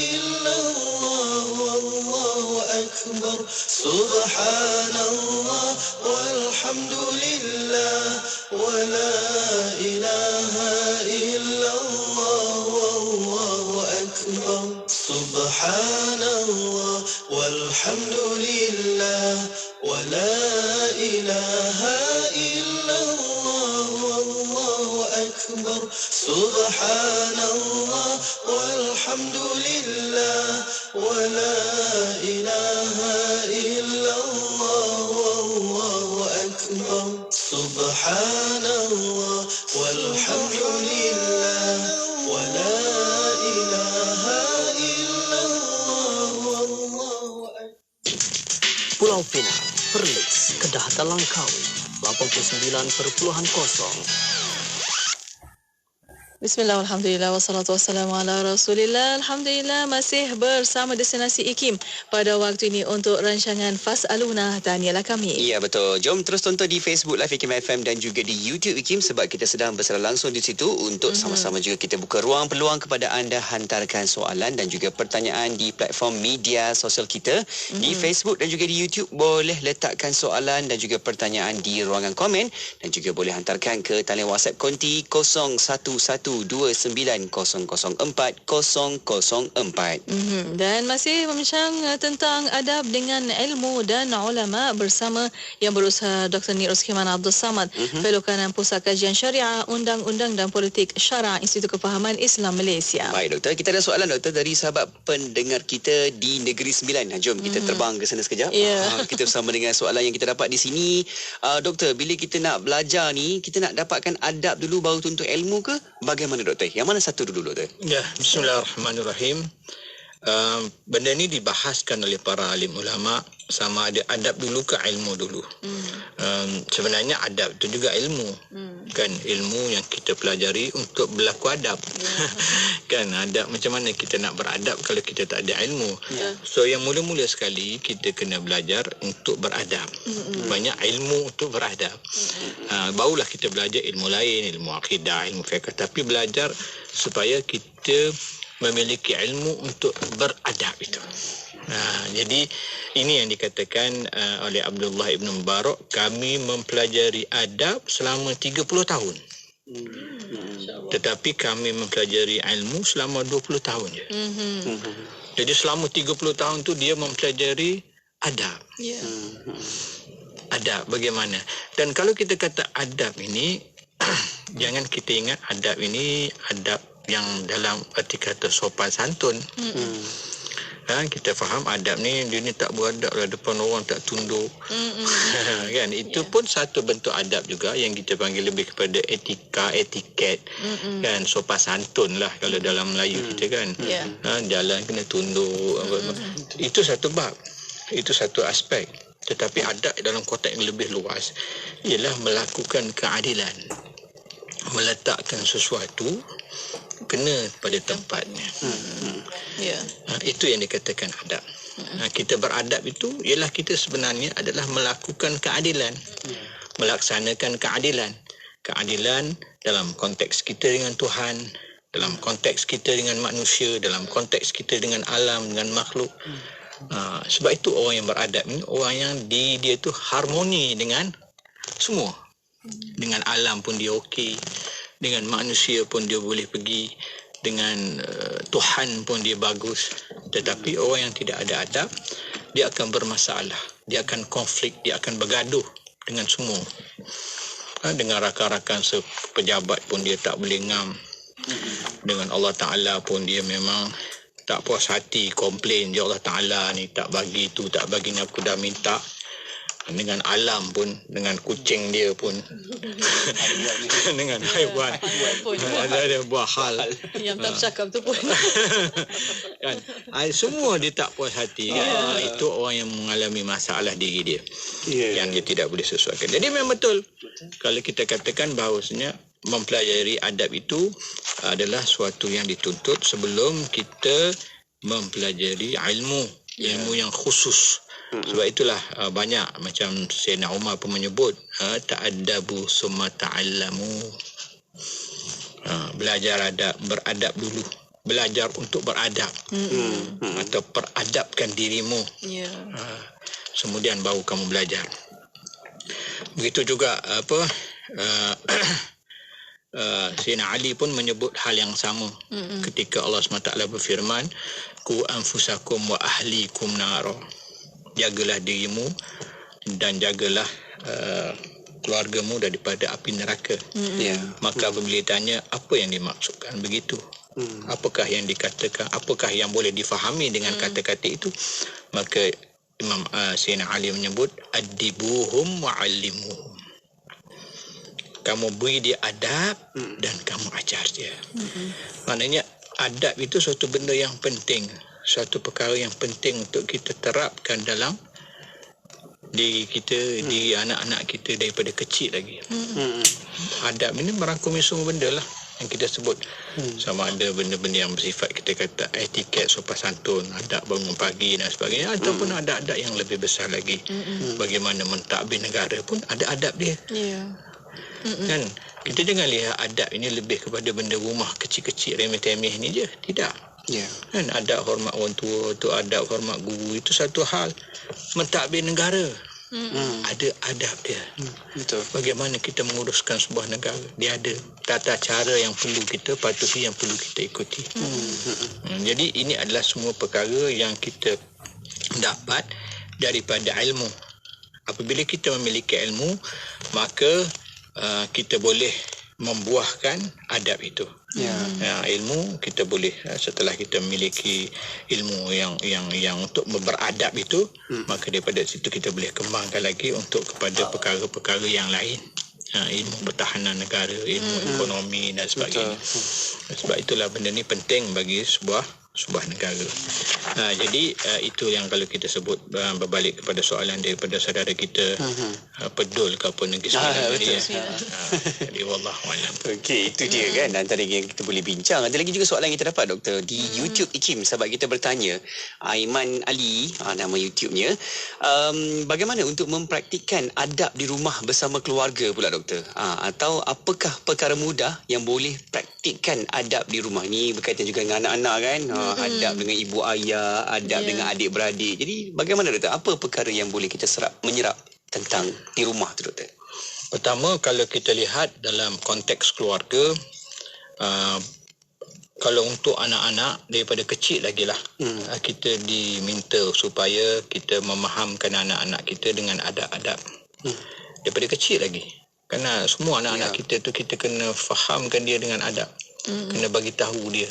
إلا الله والله أكبر سبحان الله والحمد لله ولا إله إلا الله والله أكبر سبحان الله والحمد لله ولا إله إلا الله والله أكبر سبحان الله والحمد لله ولا إله إلا الله والله أكبر سبحان الله والحمد لله ولا إله إلا الله والله أكبر. Pulau Pinang, Perlis, Kedah dan Langkawi 89.0. Bismillah, alhamdulillah, wassalatu wassalamu ala rasulillah. Alhamdulillah, masih bersama Destinasi IKIM pada waktu ini untuk rancangan Fas'aluna, tanyalah kami. Ya, betul. Jom terus tonton di Facebook Live IKIM FM dan juga di YouTube IKIM sebab kita sedang bersiaran langsung di situ untuk sama-sama juga kita buka ruang peluang kepada anda hantarkan soalan dan juga pertanyaan di platform media sosial kita. Di Facebook dan juga di YouTube boleh letakkan soalan dan juga pertanyaan di ruangan komen dan juga boleh hantarkan ke talian WhatsApp konti 0112900404. Dan masih membincang tentang adab dengan ilmu dan ulama bersama yang berusaha Dr. Nirus Khiman Abdul Samad, Fellow Kanan Pusat Kajian Syariah, Undang-Undang dan Politik Syara Institut Kefahaman Islam Malaysia. Baik, Doktor. Kita ada soalan, Doktor, dari sahabat pendengar kita di Negeri Sembilan. Jom kita terbang ke sana sekejap. Kita bersama dengan soalan yang kita dapat di sini. Doktor, bila kita nak belajar ni, kita nak dapatkan adab dulu baru tuntut ilmu ke? Bagaimana, Doktor? Yang mana satu dulu, Doktor? Ya, bismillahirrahmanirrahim. Benda ni dibahaskan oleh para alim ulama, sama ada adab dulu ke ilmu dulu. Sebenarnya adab itu juga ilmu. Kan, ilmu yang kita pelajari untuk berlaku adab. Kan, adab macam mana kita nak beradab kalau kita tak ada ilmu. So yang mula-mula sekali kita kena belajar untuk beradab. Banyak ilmu untuk beradab. Barulah kita belajar ilmu lain, ilmu akidah, ilmu fiqh. Tapi belajar supaya kita memiliki ilmu untuk beradab itu. Jadi ini yang dikatakan oleh Abdullah Ibn Mubarak, kami mempelajari adab selama 30 tahun. Tetapi kami mempelajari ilmu selama 20 tahun je. Jadi selama 30 tahun tu dia mempelajari adab. Adab bagaimana? Dan kalau kita kata adab ini jangan kita ingat adab ini adab yang dalam arti kata sopan santun. Kita faham adab ni, dia ni tak beradab lah depan orang, tak tunduk. Kan, itu pun satu bentuk adab juga yang kita panggil lebih kepada etika, etiket. Kan, sopan santun lah kalau dalam Melayu kita kan. Jalan kena tunduk. Itu satu bab, itu satu aspek. Tetapi adab dalam konteks yang lebih luas ialah melakukan keadilan, meletakkan sesuatu kena pada tempatnya. Itu yang dikatakan adab. Kita beradab itu ialah kita sebenarnya adalah melakukan keadilan, melaksanakan keadilan. Keadilan dalam konteks kita dengan Tuhan, dalam konteks kita dengan manusia, dalam konteks kita dengan alam, dengan makhluk. Sebab itu orang yang beradab ni orang yang dia tu harmoni dengan semua. Dengan alam pun dia okey, dengan manusia pun dia boleh pergi, dengan Tuhan pun dia bagus. Tetapi orang yang tidak ada adab, dia akan bermasalah, dia akan konflik, dia akan bergaduh dengan semua. Dengan rakan-rakan sepejabat pun dia tak boleh ngam. Dengan Allah Ta'ala pun dia memang tak puas hati, komplain je, Allah Ta'ala ni tak bagi tu, tak bagi ni, aku dah minta. Dengan alam pun, dengan kucing dia pun, dengan haiwan pun ada buah hal yang tak bercakap tu pun kan? Semua dia tak puas hati kan? Itu orang yang mengalami masalah diri dia yang dia tidak boleh sesuaikan. Jadi memang betul kalau kita katakan bahawasanya mempelajari adab itu adalah suatu yang dituntut sebelum kita mempelajari ilmu yang khusus. Sebab itulah banyak macam Sayyidina Umar pun menyebut ta'addabu summa ta'allamu. Belajar adab, beradab dulu. Belajar untuk beradab. Atau peradabkan dirimu. Kemudian baru kamu belajar. Begitu juga Sayyidina Ali pun menyebut hal yang sama ketika Allah SWT berfirman, ku anfusakum wa ahlikum nara. Jagalah dirimu dan jagalah keluargamu daripada api neraka. Maka apabila ditanya apa yang dimaksudkan begitu, apakah yang dikatakan, apakah yang boleh difahami dengan kata-kata itu, maka Imam Sayyidina Ali menyebut adibuhum wa'allimuhum. Kamu beri dia adab dan kamu ajar dia. Maknanya adab itu suatu benda yang penting, suatu perkara yang penting untuk kita terapkan dalam diri kita, diri anak-anak kita daripada kecil lagi. Adab ini merangkumi semua benda lah yang kita sebut. Sama ada benda-benda yang bersifat kita kata etiket, sopan santun, adab bangun pagi dan sebagainya, ataupun adab-adab yang lebih besar lagi. Bagaimana mentadbir negara pun ada adab dia. Kan kita jangan lihat adab ini lebih kepada benda rumah kecil-kecil remeh-temeh ni je. Tidak. Kan adab hormat orang tua, tu adab hormat guru, itu satu hal. Mentadbir negara ada adab dia. Betul. Bagaimana kita menguruskan sebuah negara, dia ada tata cara yang perlu kita patuhi, yang perlu kita ikuti. Jadi ini adalah semua perkara yang kita dapat daripada ilmu. Apabila kita memiliki ilmu, maka kita boleh membuahkan adab itu. Ilmu kita boleh, setelah kita memiliki ilmu yang untuk beradab itu, maka daripada situ kita boleh kembangkan lagi untuk kepada perkara-perkara yang lain. Ilmu pertahanan negara, ilmu ekonomi dan sebagainya. Sebab itulah benda ni penting bagi sebuah negara. Jadi itu yang kalau kita sebut berbalik kepada soalan daripada saudara kita, pedul ke apa negeri sembilan tadi. Jadi wallahu alam. Okey, itu dia kan antara yang kita boleh bincang. Ada lagi juga soalan yang kita dapat, Doktor, di YouTube IKIM. Sahabat kita bertanya, Aiman Ali nama YouTube-nya, bagaimana untuk mempraktikkan adab di rumah bersama keluarga pula, Doktor? Atau apakah perkara mudah yang boleh praktikkan adab di rumah ni berkaitan juga dengan anak-anak kan? Adab dengan ibu ayah, adab dengan adik-beradik. Jadi bagaimana, Doktor? Apa perkara yang boleh kita menyerap tentang di rumah tu, Doktor? Pertama, kalau kita lihat dalam konteks keluarga, kalau untuk anak-anak daripada kecil lagi lah, kita diminta supaya kita memahamkan anak-anak kita dengan adab-adab daripada kecil lagi. Kerana semua anak-anak kita tu kita kena fahamkan dia dengan adab, kena bagi tahu dia.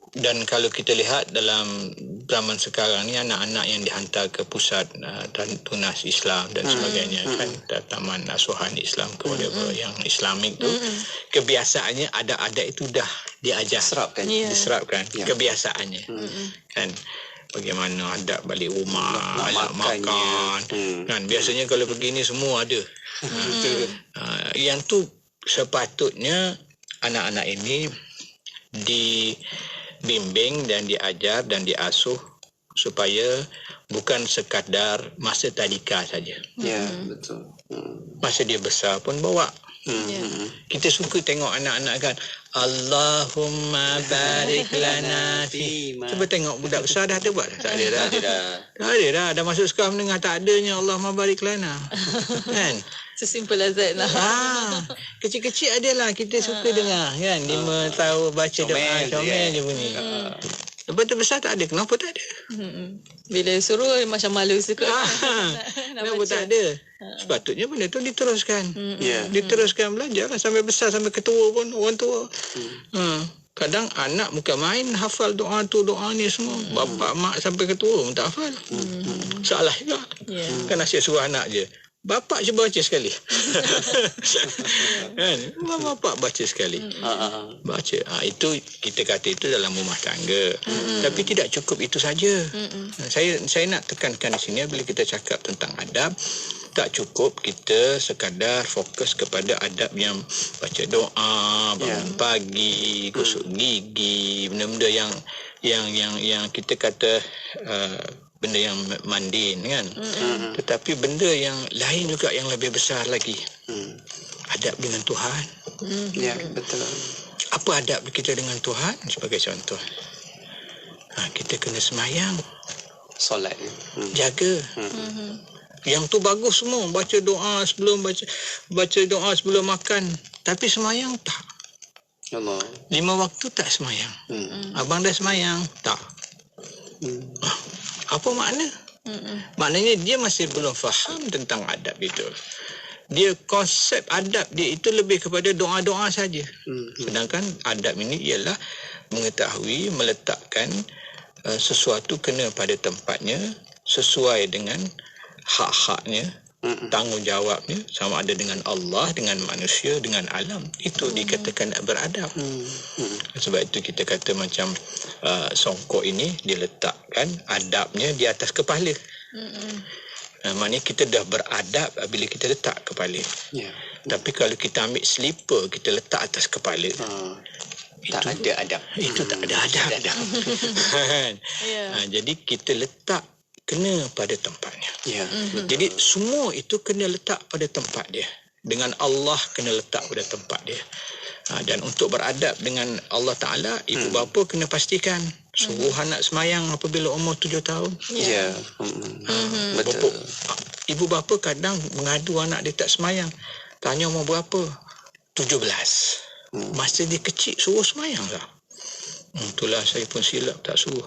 Dan kalau kita lihat dalam zaman sekarang ni, anak-anak yang dihantar ke pusat dan tunas Islam dan sebagainya kan, taman asuhan Islam ke whatever yang Islamik tu, kebiasaannya adab-adab itu dah diajar, diserapkan kebiasaannya kan. Bagaimana adab balik rumah, adab makan kan, biasanya kalau begini semua ada. Yang tu sepatutnya anak-anak ini dibimbing dan diajar dan diasuh supaya bukan sekadar masa tadika saja. Ya, betul. Masa dia besar pun bawa. Kita suka tengok anak-anak kan, Allahumma barik lana fi. Cuba tengok budak besar dah ada buat dah? Tak ada dah. Tak ada dah. Dah masuk sekolah menengah tak adanya Allahumma barik lana. Kan? Sesimpel as that lah. Kecil-kecil adalah kita suka dengar kan. 5 tahun baca doa comel je bunyi. Lepas tu besar tak ada. Kenapa tak ada? Bila suruh macam malu suka. Kenapa tak ada? Sepatutnya benda tu diteruskan. Diteruskan belajar lah sampai besar, sampai ketua pun orang tua. Kadang anak bukan main hafal doa tu doa ni semua. Bapa mak sampai ketua pun tak hafal. Salah juga. Kan asyik suruh anak je. Bapak cuba baca sekali. Kan? Bapak baca sekali. Baca. Itu kita kata itu dalam rumah tangga. Tapi tidak cukup itu saja. Saya nak tekankan di sini bila kita cakap tentang adab, tak cukup kita sekadar fokus kepada adab yang baca doa, bangun pagi, gosok gigi, benda-benda yang kita kata benda yang mandin kan. Tetapi benda yang lain juga yang lebih besar lagi. Adab dengan Tuhan. Ya, betul. Apa adab kita dengan Tuhan? Sebagai contoh, kita kena semayang, solat, jaga. Yang tu bagus semua, baca doa sebelum baca doa sebelum makan, tapi semayang tak. Allah. 5 waktu tak semayang. Abang dah semayang tak. Apa makna? Maknanya dia masih belum faham tentang adab itu. Dia konsep adab dia itu lebih kepada doa-doa saja. Sedangkan adab ini ialah mengetahui, meletakkan sesuatu kena pada tempatnya sesuai dengan hak-haknya, tanggungjawabnya, sama ada dengan Allah, dengan manusia, dengan alam. Itu dikatakan beradab. Sebab itu kita kata macam songkok ini diletakkan adabnya di atas kepala. Maknanya kita dah beradab bila kita letak kepala. Tapi kalau kita ambil slipper, kita letak atas kepala, tak ada adab. Itu tak ada adab. Jadi kita letak kena pada tempatnya. Jadi semua itu kena letak pada tempat dia. Dengan Allah kena letak pada tempat dia. Dan untuk beradab dengan Allah Ta'ala, ibu bapa kena pastikan suruh anak semayang apabila umur 7 tahun. Betul. Ibu bapa kadang mengadu anak dia tak semayang. Tanya umur berapa? 17. Masa dia kecil suruh semayang tak? Itulah saya pun silap tak suruh.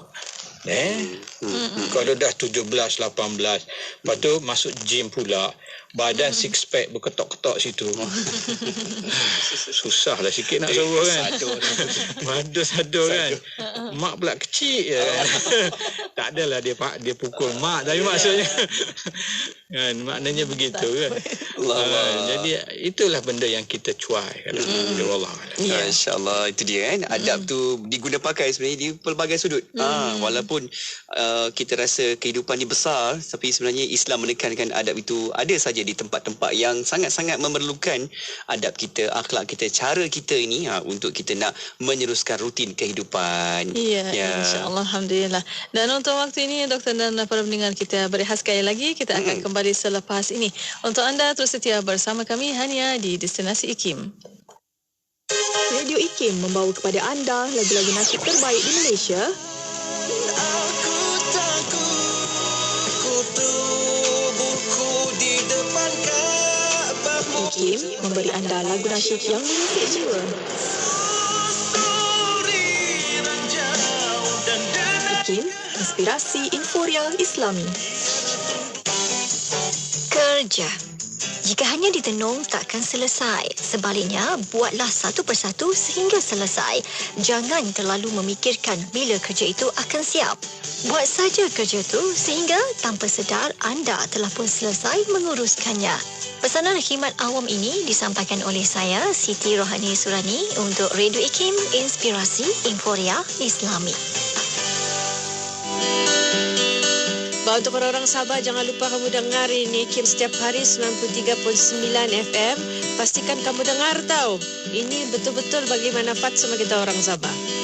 Kalau dah 17, 18, lepas tu masuk gym pula, badan six pack berketok-ketok situ. Susahlah sikit nak suruh kan. Sado kan. Mak pula kecil je kan. Tak adalah dia pukul mak, tapi maksudnya kan, maknanya begitu kan. Jadi itulah benda yang kita cuai kan. Allah. InsyaAllah itu dia kan. Adab tu diguna pakai sebenarnya di pelbagai sudut. Walaupun kita rasa kehidupan ni besar, tapi sebenarnya Islam menekankan adab itu ada saja di tempat-tempat yang sangat-sangat memerlukan adab kita, akhlak kita, cara kita ini untuk kita nak meneruskan rutin kehidupan. InsyaAllah. Alhamdulillah. Dan untuk waktu ini, Doktor dan para pendengar, kita berehat sekali lagi. Kita akan kembali selepas ini. Untuk anda terus setia bersama kami hanya di Destinasi IKIM. Radio IKIM membawa kepada anda lagu-lagu nasyid terbaik di Malaysia. IKIM memberi anda lagu nasyid yang menyusik jiwa. IKIM, inspirasi Inforia Islami. Kerja. Jika hanya ditenung takkan selesai. Sebaliknya, buatlah satu persatu sehingga selesai. Jangan terlalu memikirkan bila kerja itu akan siap. Buat saja kerja itu sehingga tanpa sedar anda telah pun selesai menguruskannya. Pesanan khidmat awam ini disampaikan oleh saya, Siti Rohani Surani, untuk Radio IKIM, Inspirasi Inforia Islami. Untuk orang-orang Sabah, jangan lupa kamu dengar ini Kim setiap hari 93.9 FM. Pastikan kamu dengar tau. Ini betul-betul bagi manfaat sama kita orang Sabah.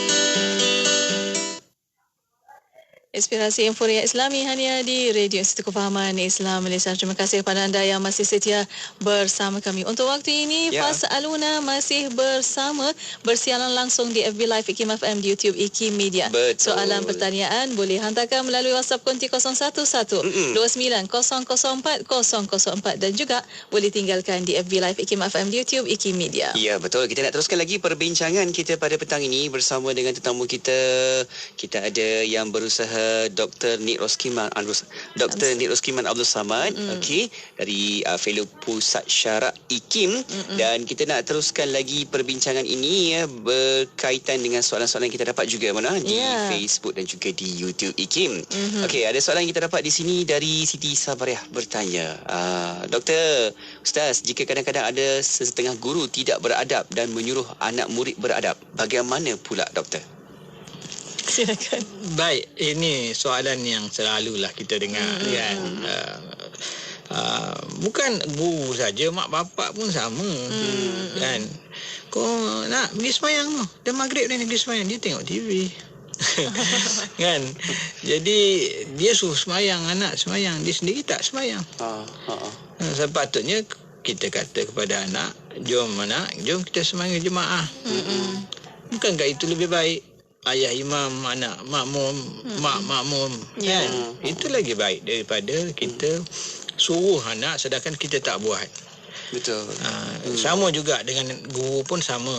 Inspirasi Euforia Islami hanya di Radio Institut Kefahaman Islam Malaysia. Terima kasih kepada anda yang masih setia bersama kami. Untuk waktu ini, Faz Aluna masih bersiaran langsung di FB Live IKIM FM di YouTube IKIM Media. Betul. Soalan pertanyaan boleh hantarkan melalui WhatsApp konti 011-29-004-004 dan juga boleh tinggalkan di FB Live IKIM FM di YouTube IKIM Media. Ya, betul. Kita nak teruskan lagi perbincangan kita pada petang ini bersama dengan tetamu kita. Kita ada yang berusaha Dr. Nik Roskiman Abdul Samad, okey, dari Fellow Pusat Syarak IKIM, dan kita nak teruskan lagi perbincangan ini berkaitan dengan soalan-soalan yang kita dapat juga di Facebook dan juga di YouTube IKIM. Okey, ada soalan yang kita dapat di sini dari Siti Sabariah bertanya, Doktor, Ustaz, jika kadang-kadang ada setengah guru tidak beradab dan menyuruh anak murid beradab, bagaimana pula, Doktor? Silakan. Baik, ini soalan yang selalulah kita dengar kan. Bukan guru saja, mak bapak pun sama kan. Kau nak pergi semayang tu, dah maghrib dah nak pergi semayang, dia tengok TV. Kan. Jadi dia suruh semayang, anak semayang, dia sendiri tak semayang. Sepatutnya kita kata kepada anak, jom kita semayang jemaah. Bukankah itu lebih baik? Ayah imam, anak makmum, mak makmum, kan? Itu lagi baik daripada kita suruh anak sedangkan kita tak buat. Betul. Sama juga dengan guru pun sama.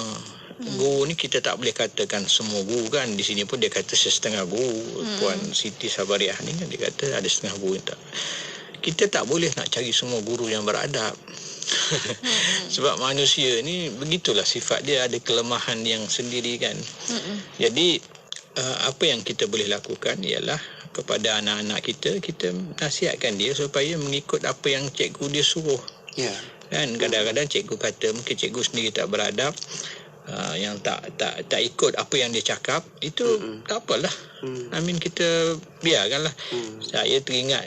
Guru ni kita tak boleh katakan semua guru kan. Di sini pun dia kata setengah guru. Puan Siti Sabariah ni kan dia kata ada setengah guru yang tak. Kita tak boleh nak cari semua guru yang beradab. Sebab manusia ni begitulah sifat dia, ada kelemahan yang sendiri kan. Jadi apa yang kita boleh lakukan ialah kepada anak-anak kita nasihatkan dia supaya mengikut apa yang cikgu dia suruh. Kan kadang-kadang cikgu kata mungkin cikgu sendiri tak beradab, yang tak ikut apa yang dia cakap, itu tak apalah. Kita biarkanlah. Saya teringat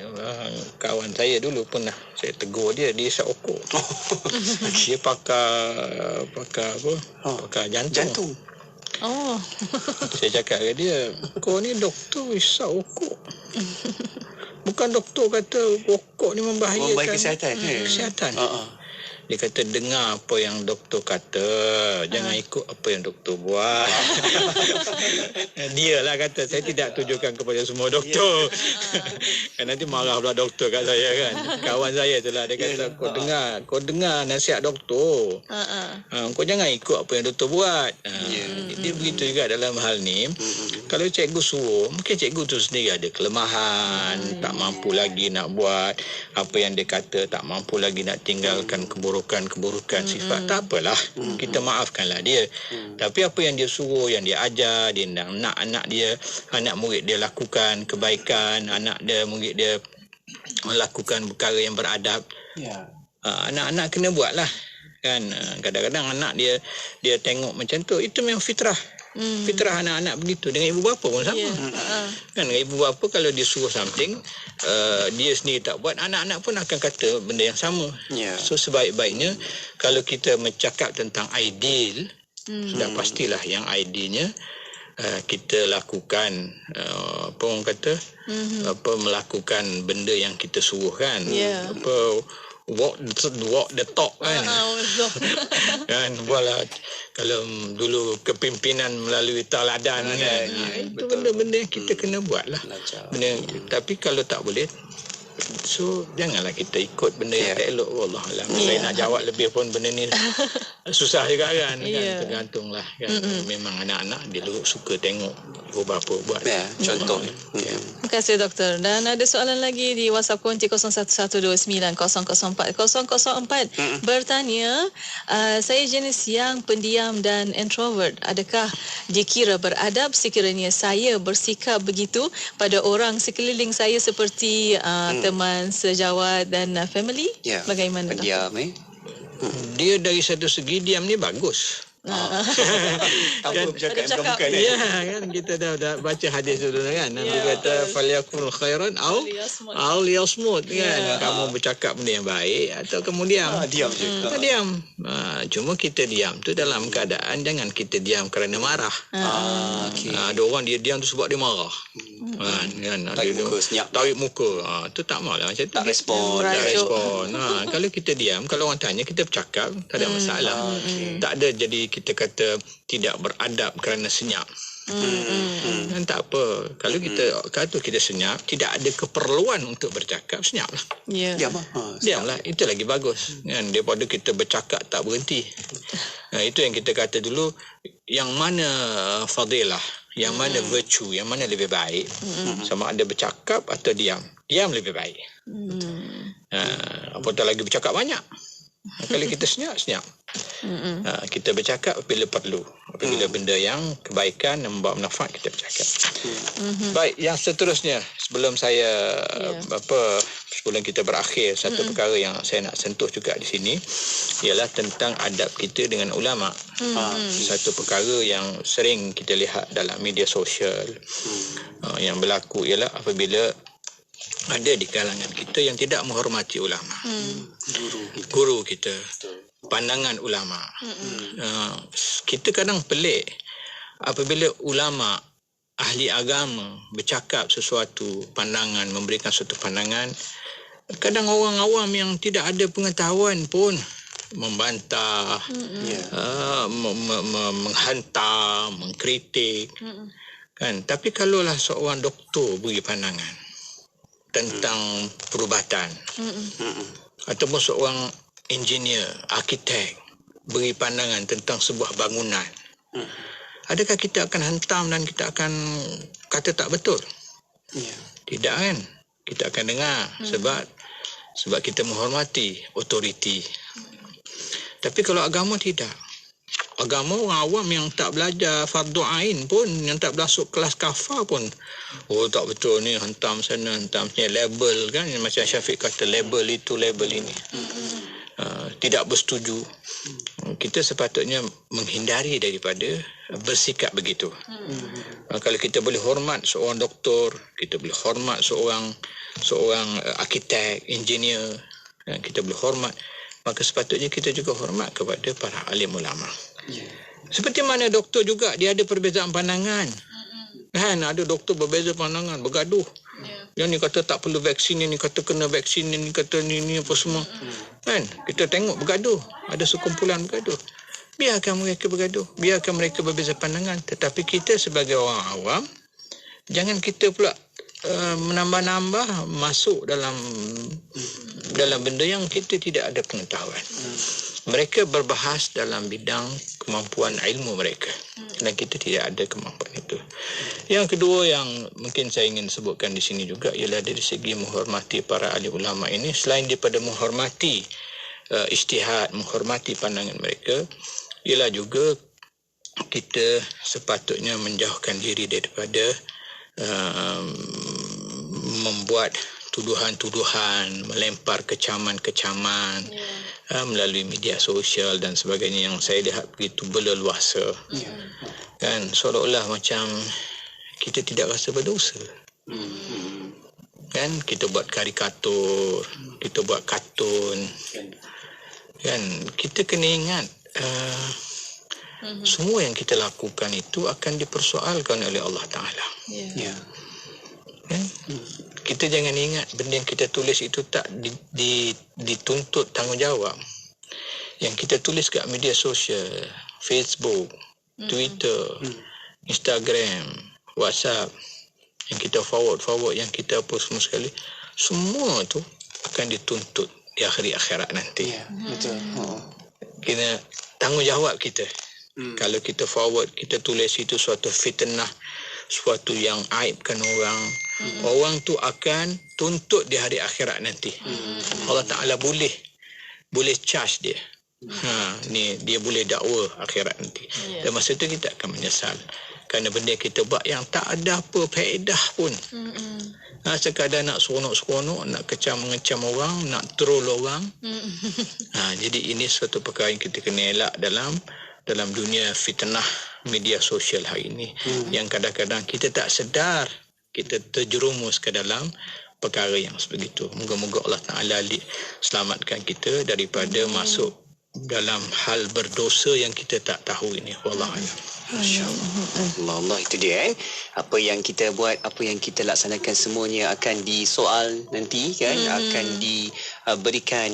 kawan saya dulu pernah saya tegur dia isap okok. Dia pakar jantung. Saya cakap ke dia, kau ni doktor isap okok. Bukan doktor kata okok ni membahayakan kesihatan. Dia kata dengar apa yang doktor kata, jangan ikut apa yang doktor buat. Dia lah kata, saya tidak tujukan kepada semua doktor. Kan nanti marah pula doktor kat saya kan. Kawan saya tu lah, dia kata kau dengar nasihat doktor. Kau jangan ikut apa yang doktor buat. Dia begitu juga dalam hal ni. Kalau cikgu suruh, mungkin cikgu tu sendiri ada kelemahan, tak mampu lagi nak buat apa yang dia kata, tak mampu lagi nak tinggalkan keburukan sifat, tak apalah, kita maafkanlah dia. Tapi apa yang dia suruh, yang dia ajar, dia nak anak murid dia lakukan kebaikan, murid dia melakukan perkara yang beradab, anak-anak kena buatlah kan. Kadang-kadang anak dia tengok macam tu, itu memang fitrah. Fitrah anak-anak begitu. Dengan ibu bapa pun sama. Kan dengan ibu bapa kalau dia suruh something, dia sendiri tak buat, anak-anak pun akan kata benda yang sama. So sebaik-baiknya kalau kita mencakap tentang ideal, sudah pastilah yang idealnya kita lakukan apa orang kata, melakukan benda yang kita suruh kan. Walk the talk kan. Kan buatlah, kalau dulu kepimpinan melalui tauladan kan. Itu benda-benda yang kita kena buatlah. Tapi kalau tak boleh, so janganlah kita ikut benda yang tak elok. Wallahualam. Saya nak jawab lebih pun benda ni susah juga kan. Tergantunglah kan. Memang anak-anak dia suka tengok ibu bapa buat contoh. Terima kasih doktor. Dan ada soalan lagi di WhatsApp konti 0112900404 bertanya, saya jenis yang pendiam dan introvert. Adakah dikira beradab sekiranya saya bersikap begitu pada orang sekeliling saya seperti teman sejawat dan family? Bagaimana? Pendiam Dia dari satu segi diam ni bagus. Tanpa bercakap bukan-bukan. Ya kan, kita dah baca hadis dulu kan. Nabi kata falyakul khairan au liyasmut kan. Kamu bercakap benda yang baik atau kamu diam. Diam je. Diam. Cuma kita diam tu dalam keadaan jangan kita diam kerana marah. Ada orang dia diam tu sebab dia marah. Kan tarik muka senyap. Tarik muka. Tu tak malah macam tu. Tak respon. Kalau kita diam, kalau orang tanya kita bercakap, tak ada masalah. Tak ada jadi kita kata tidak beradab kerana senyap. Dan tak apa. Kalau kita kata kita senyap, tidak ada keperluan untuk bercakap, senyaplah. Diamlah. Itu lagi bagus. Kan, daripada kita bercakap tak berhenti. Itu yang kita kata dulu, yang mana fadilah, yang mana virtue, yang mana lebih baik. Sama ada bercakap atau diam. Diam lebih baik. Apatah lagi bercakap banyak. Kalau kita senyap. Kita bercakap apabila perlu. Apabila benda yang kebaikan yang membawa manfaat, kita bercakap. Baik, yang seterusnya sebelum saya sebelum kita berakhir, satu perkara yang saya nak sentuh juga di sini ialah tentang adab kita dengan ulama. Satu perkara yang sering kita lihat dalam media sosial yang berlaku ialah apabila ada di kalangan kita yang tidak menghormati ulama. Guru kita, pandangan ulama. Kita kadang pelik apabila ulama, ahli agama bercakap sesuatu pandangan, memberikan suatu pandangan, kadang orang awam yang tidak ada pengetahuan pun membantah, menghantar, mengkritik. Kan? Tapi kalaulah seorang doktor beri pandangan tentang perubatan, ataupun seorang engineer, arkitek beri pandangan tentang sebuah bangunan, adakah kita akan hantam dan kita akan kata tak betul? Tidak kan? Kita akan dengar sebab kita menghormati otoriti. Tapi kalau agama tidak. Agama orang awam yang tak belajar fardu ain pun, yang tak masuk kelas kafar pun, tak betul ni, hantam sana, hantam sini, label kan, macam Syafiq kata label itu, label ini. Tidak bersetuju. Kita sepatutnya menghindari daripada bersikap begitu. Kalau kita boleh hormat seorang doktor, kita boleh hormat seorang arkitek, engineer, kita boleh hormat, maka sepatutnya kita juga hormat kepada para alim ulama. Seperti mana doktor juga, dia ada perbezaan pandangan. Kan, ada doktor berbeza pandangan, bergaduh. Yang ni kata tak perlu vaksin, yang ni kata kena vaksin, yang ni kata ni apa semua. Kan, kita tengok bergaduh, ada sekumpulan bergaduh. Biarkan mereka bergaduh, biarkan mereka berbeza pandangan. Tetapi kita sebagai orang awam, jangan kita pula menambah-nambah masuk dalam benda yang kita tidak ada pengetahuan. Mereka berbahas dalam bidang kemampuan ilmu mereka, dan kita tidak ada kemampuan itu. Yang kedua yang mungkin saya ingin sebutkan di sini juga ialah dari segi menghormati para ahli ulama ini, selain daripada menghormati ijtihad, menghormati pandangan mereka, ialah juga kita sepatutnya menjauhkan diri daripada membuat tuduhan-tuduhan, melempar kecaman-kecaman melalui media sosial dan sebagainya yang saya lihat begitu berleluasa. Kan, seolah-olah macam kita tidak rasa berdosa. Kan, kita buat karikatur, kita buat kartun. Kan, kita kena ingat semua yang kita lakukan itu akan dipersoalkan oleh Allah Ta'ala. Kan? Kita jangan ingat benda yang kita tulis itu tak dituntut tanggungjawab. Yang kita tulis kat media sosial, Facebook, Twitter, Instagram, WhatsApp, yang kita forward, yang kita post semua sekali, semua tu akan dituntut di akhir akhirat nanti. Betul. Kena tanggungjawab kita. Kalau kita forward, kita tulis itu suatu fitnah, suatu yang aibkan orang, orang tu akan tuntut di hari akhirat nanti. Allah Ta'ala boleh charge dia. Ni dia boleh dakwa akhirat nanti. Dan masa tu kita akan menyesal kerana benda yang kita buat yang tak ada apa faedah pun. Sekadar nak seronok-seronok, nak mengecam orang, nak troll orang. Jadi ini suatu perkara yang kita kena elak dalam dalam dunia fitnah media sosial hari ini yang kadang-kadang kita tak sedar kita terjerumus ke dalam perkara yang sebegitu. Moga-moga Allah Ta'ala selamatkan kita daripada masuk dalam hal berdosa yang kita tak tahu ini. Wallahualam. Allah, itu dia apa yang kita buat, apa yang kita laksanakan semuanya akan disoal nanti kan, akan diberikan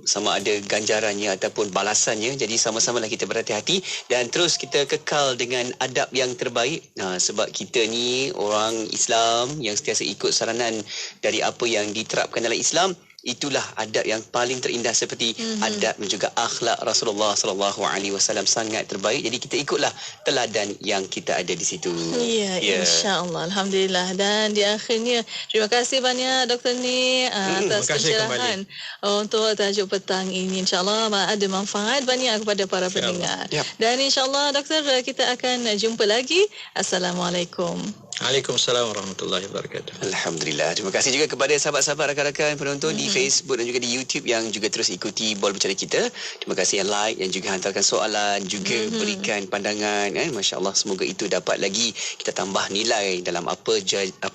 sama ada ganjarannya ataupun balasannya. Jadi sama-samalah kita berhati-hati dan terus kita kekal dengan adab yang terbaik, sebab kita ni orang Islam yang sentiasa ikut saranan dari apa yang diterapkan dalam Islam. Itulah adab yang paling terindah, seperti adab dan juga akhlak Rasulullah SAW sangat terbaik. Jadi kita ikutlah teladan yang kita ada di situ. Ya, insya-Allah. Alhamdulillah. Dan di akhirnya terima kasih banyak Dr. Ni atas pencerahan untuk tajuk petang ini. Insya-Allah ada manfaat banyak kepada para pendengar. Dan insya-Allah doktor, kita akan jumpa lagi. Assalamualaikum. Waalaikumsalam warahmatullahi wabarakatuh. Alhamdulillah. Terima kasih juga kepada sahabat-sahabat rakan-rakan penonton di Facebook dan juga di YouTube yang juga terus ikuti Bola Bicara kita. Terima kasih yang like, yang juga hantarkan soalan, juga berikan pandangan. Masya-Allah, semoga itu dapat lagi kita tambah nilai dalam apa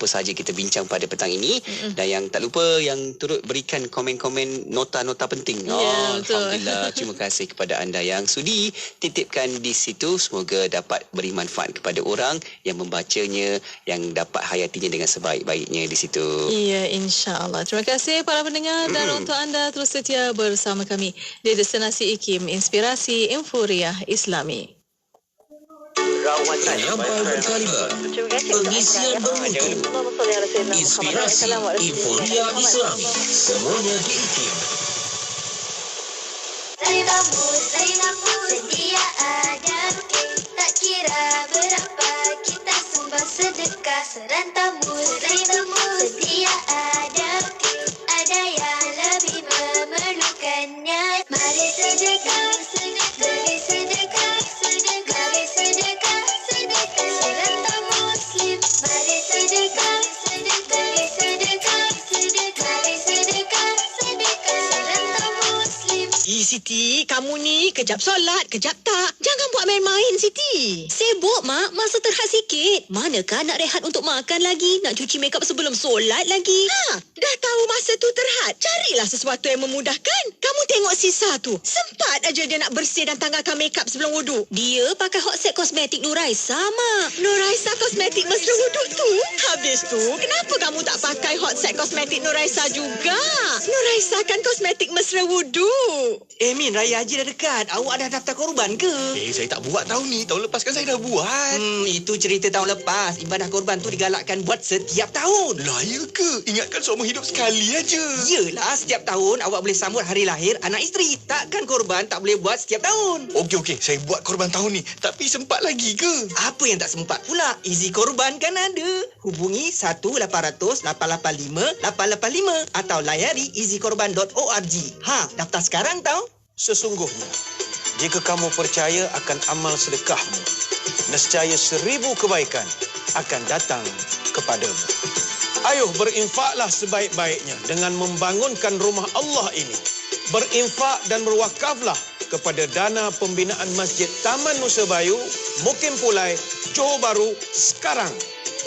sahaja kita bincang pada petang ini. Dan yang tak lupa yang turut berikan komen-komen nota-nota penting. Alhamdulillah. Terima kasih kepada anda yang sudi titipkan di situ. Semoga dapat beri manfaat kepada orang yang membacanya, yang dapat hayatinya dengan sebaik-baiknya di situ. Ya, insya-Allah. Terima kasih para pendengar dan untuk anda terus setia bersama kami di Destinasi IKIM, Inspirasi Infuriah Islami. Penyampai berkaliber, pengisian bermutu, inspirasi Infuriah Islami, semuanya di IKIM. Zainabmu sedia ada, tak kira berapa kita sumbang sedekah serantamu. Zainabmu sedia ada yang lebih memerlukannya. Mari sedekah, mari sedekah, mari sedekah, serantam Muslim. Mari sedekah, mari sedekah, mari sedekah, serantam Muslim. Siti, kamu ni kejap solat, kejap tak. Jangan buat main-main, Siti. Sibuk, Mak. Masa terhad sikit. Manakah nak rehat untuk makan lagi? Nak cuci makeup sebelum solat lagi? Dah tahu masa tu terhad. Carilah sesuatu yang memudahkan. Kamu tengok Sisa tu. Sempat aja dia nak bersih dan tanggalkan makeup sebelum wuduk. Dia pakai Hot Set Kosmetik Nuraisa, Mak. Nuraisa Kosmetik mesra wuduk tu? Habis tu, kenapa kamu tak pakai Hot Set Kosmetik Nuraisa juga? Nuraisa kan kosmetik mesra wuduk. Min, Raya Haji dah dekat. Awak dah daftar korban ke? Saya tak buat tahun ni. Tahun lepas kan saya dah buat. Itu cerita tahun lepas. Ibadah korban tu digalakkan buat setiap tahun. Lah, ya ke? Ingatkan seumur hidup sekali aja. Yelah, setiap tahun awak boleh sambut hari lahir anak isteri. Takkan korban tak boleh buat setiap tahun? Okey. Saya buat korban tahun ni. Tapi sempat lagi ke? Apa yang tak sempat pula? Easy korban kan ada. Hubungi 1-800-885-885 atau layari easykorban.org. Daftar sekarang tau. Sesungguhnya, jika kamu percaya akan amal sedekahmu, nescaya 1000 kebaikan akan datang kepadamu. Ayuh, berinfaklah sebaik-baiknya dengan membangunkan rumah Allah ini. Berinfak dan berwakaflah kepada dana pembinaan Masjid Taman Nusa Bayu, Mukim Pulai, Johor Bahru sekarang.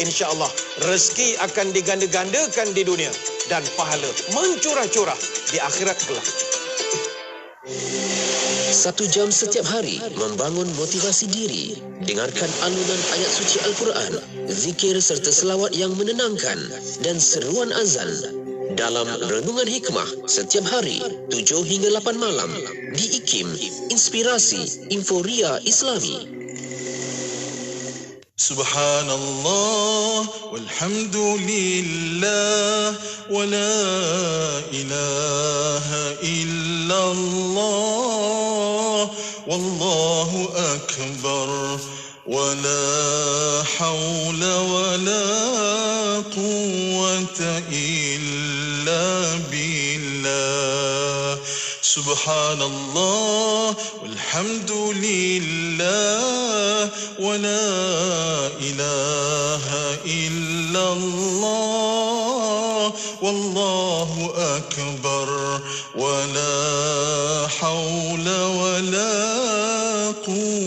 InsyaAllah, rezeki akan diganda-gandakan di dunia dan pahala mencurah-curah di akhirat kelak. 1 jam setiap hari membangun motivasi diri. Dengarkan alunan ayat suci Al-Quran, zikir serta selawat yang menenangkan dan seruan azan dalam Renungan Hikmah setiap hari 7 hingga 8 malam di IKIM, Inspirasi Infuriah Islami. Subhanallah walhamdulillah wa la ilaha illallah wallahu akbar wa la hawla wa la quwwata illa billah. Subhanallah walhamdulillah wa la ilaha illallah wallahu akbar wa la hawla wa la aku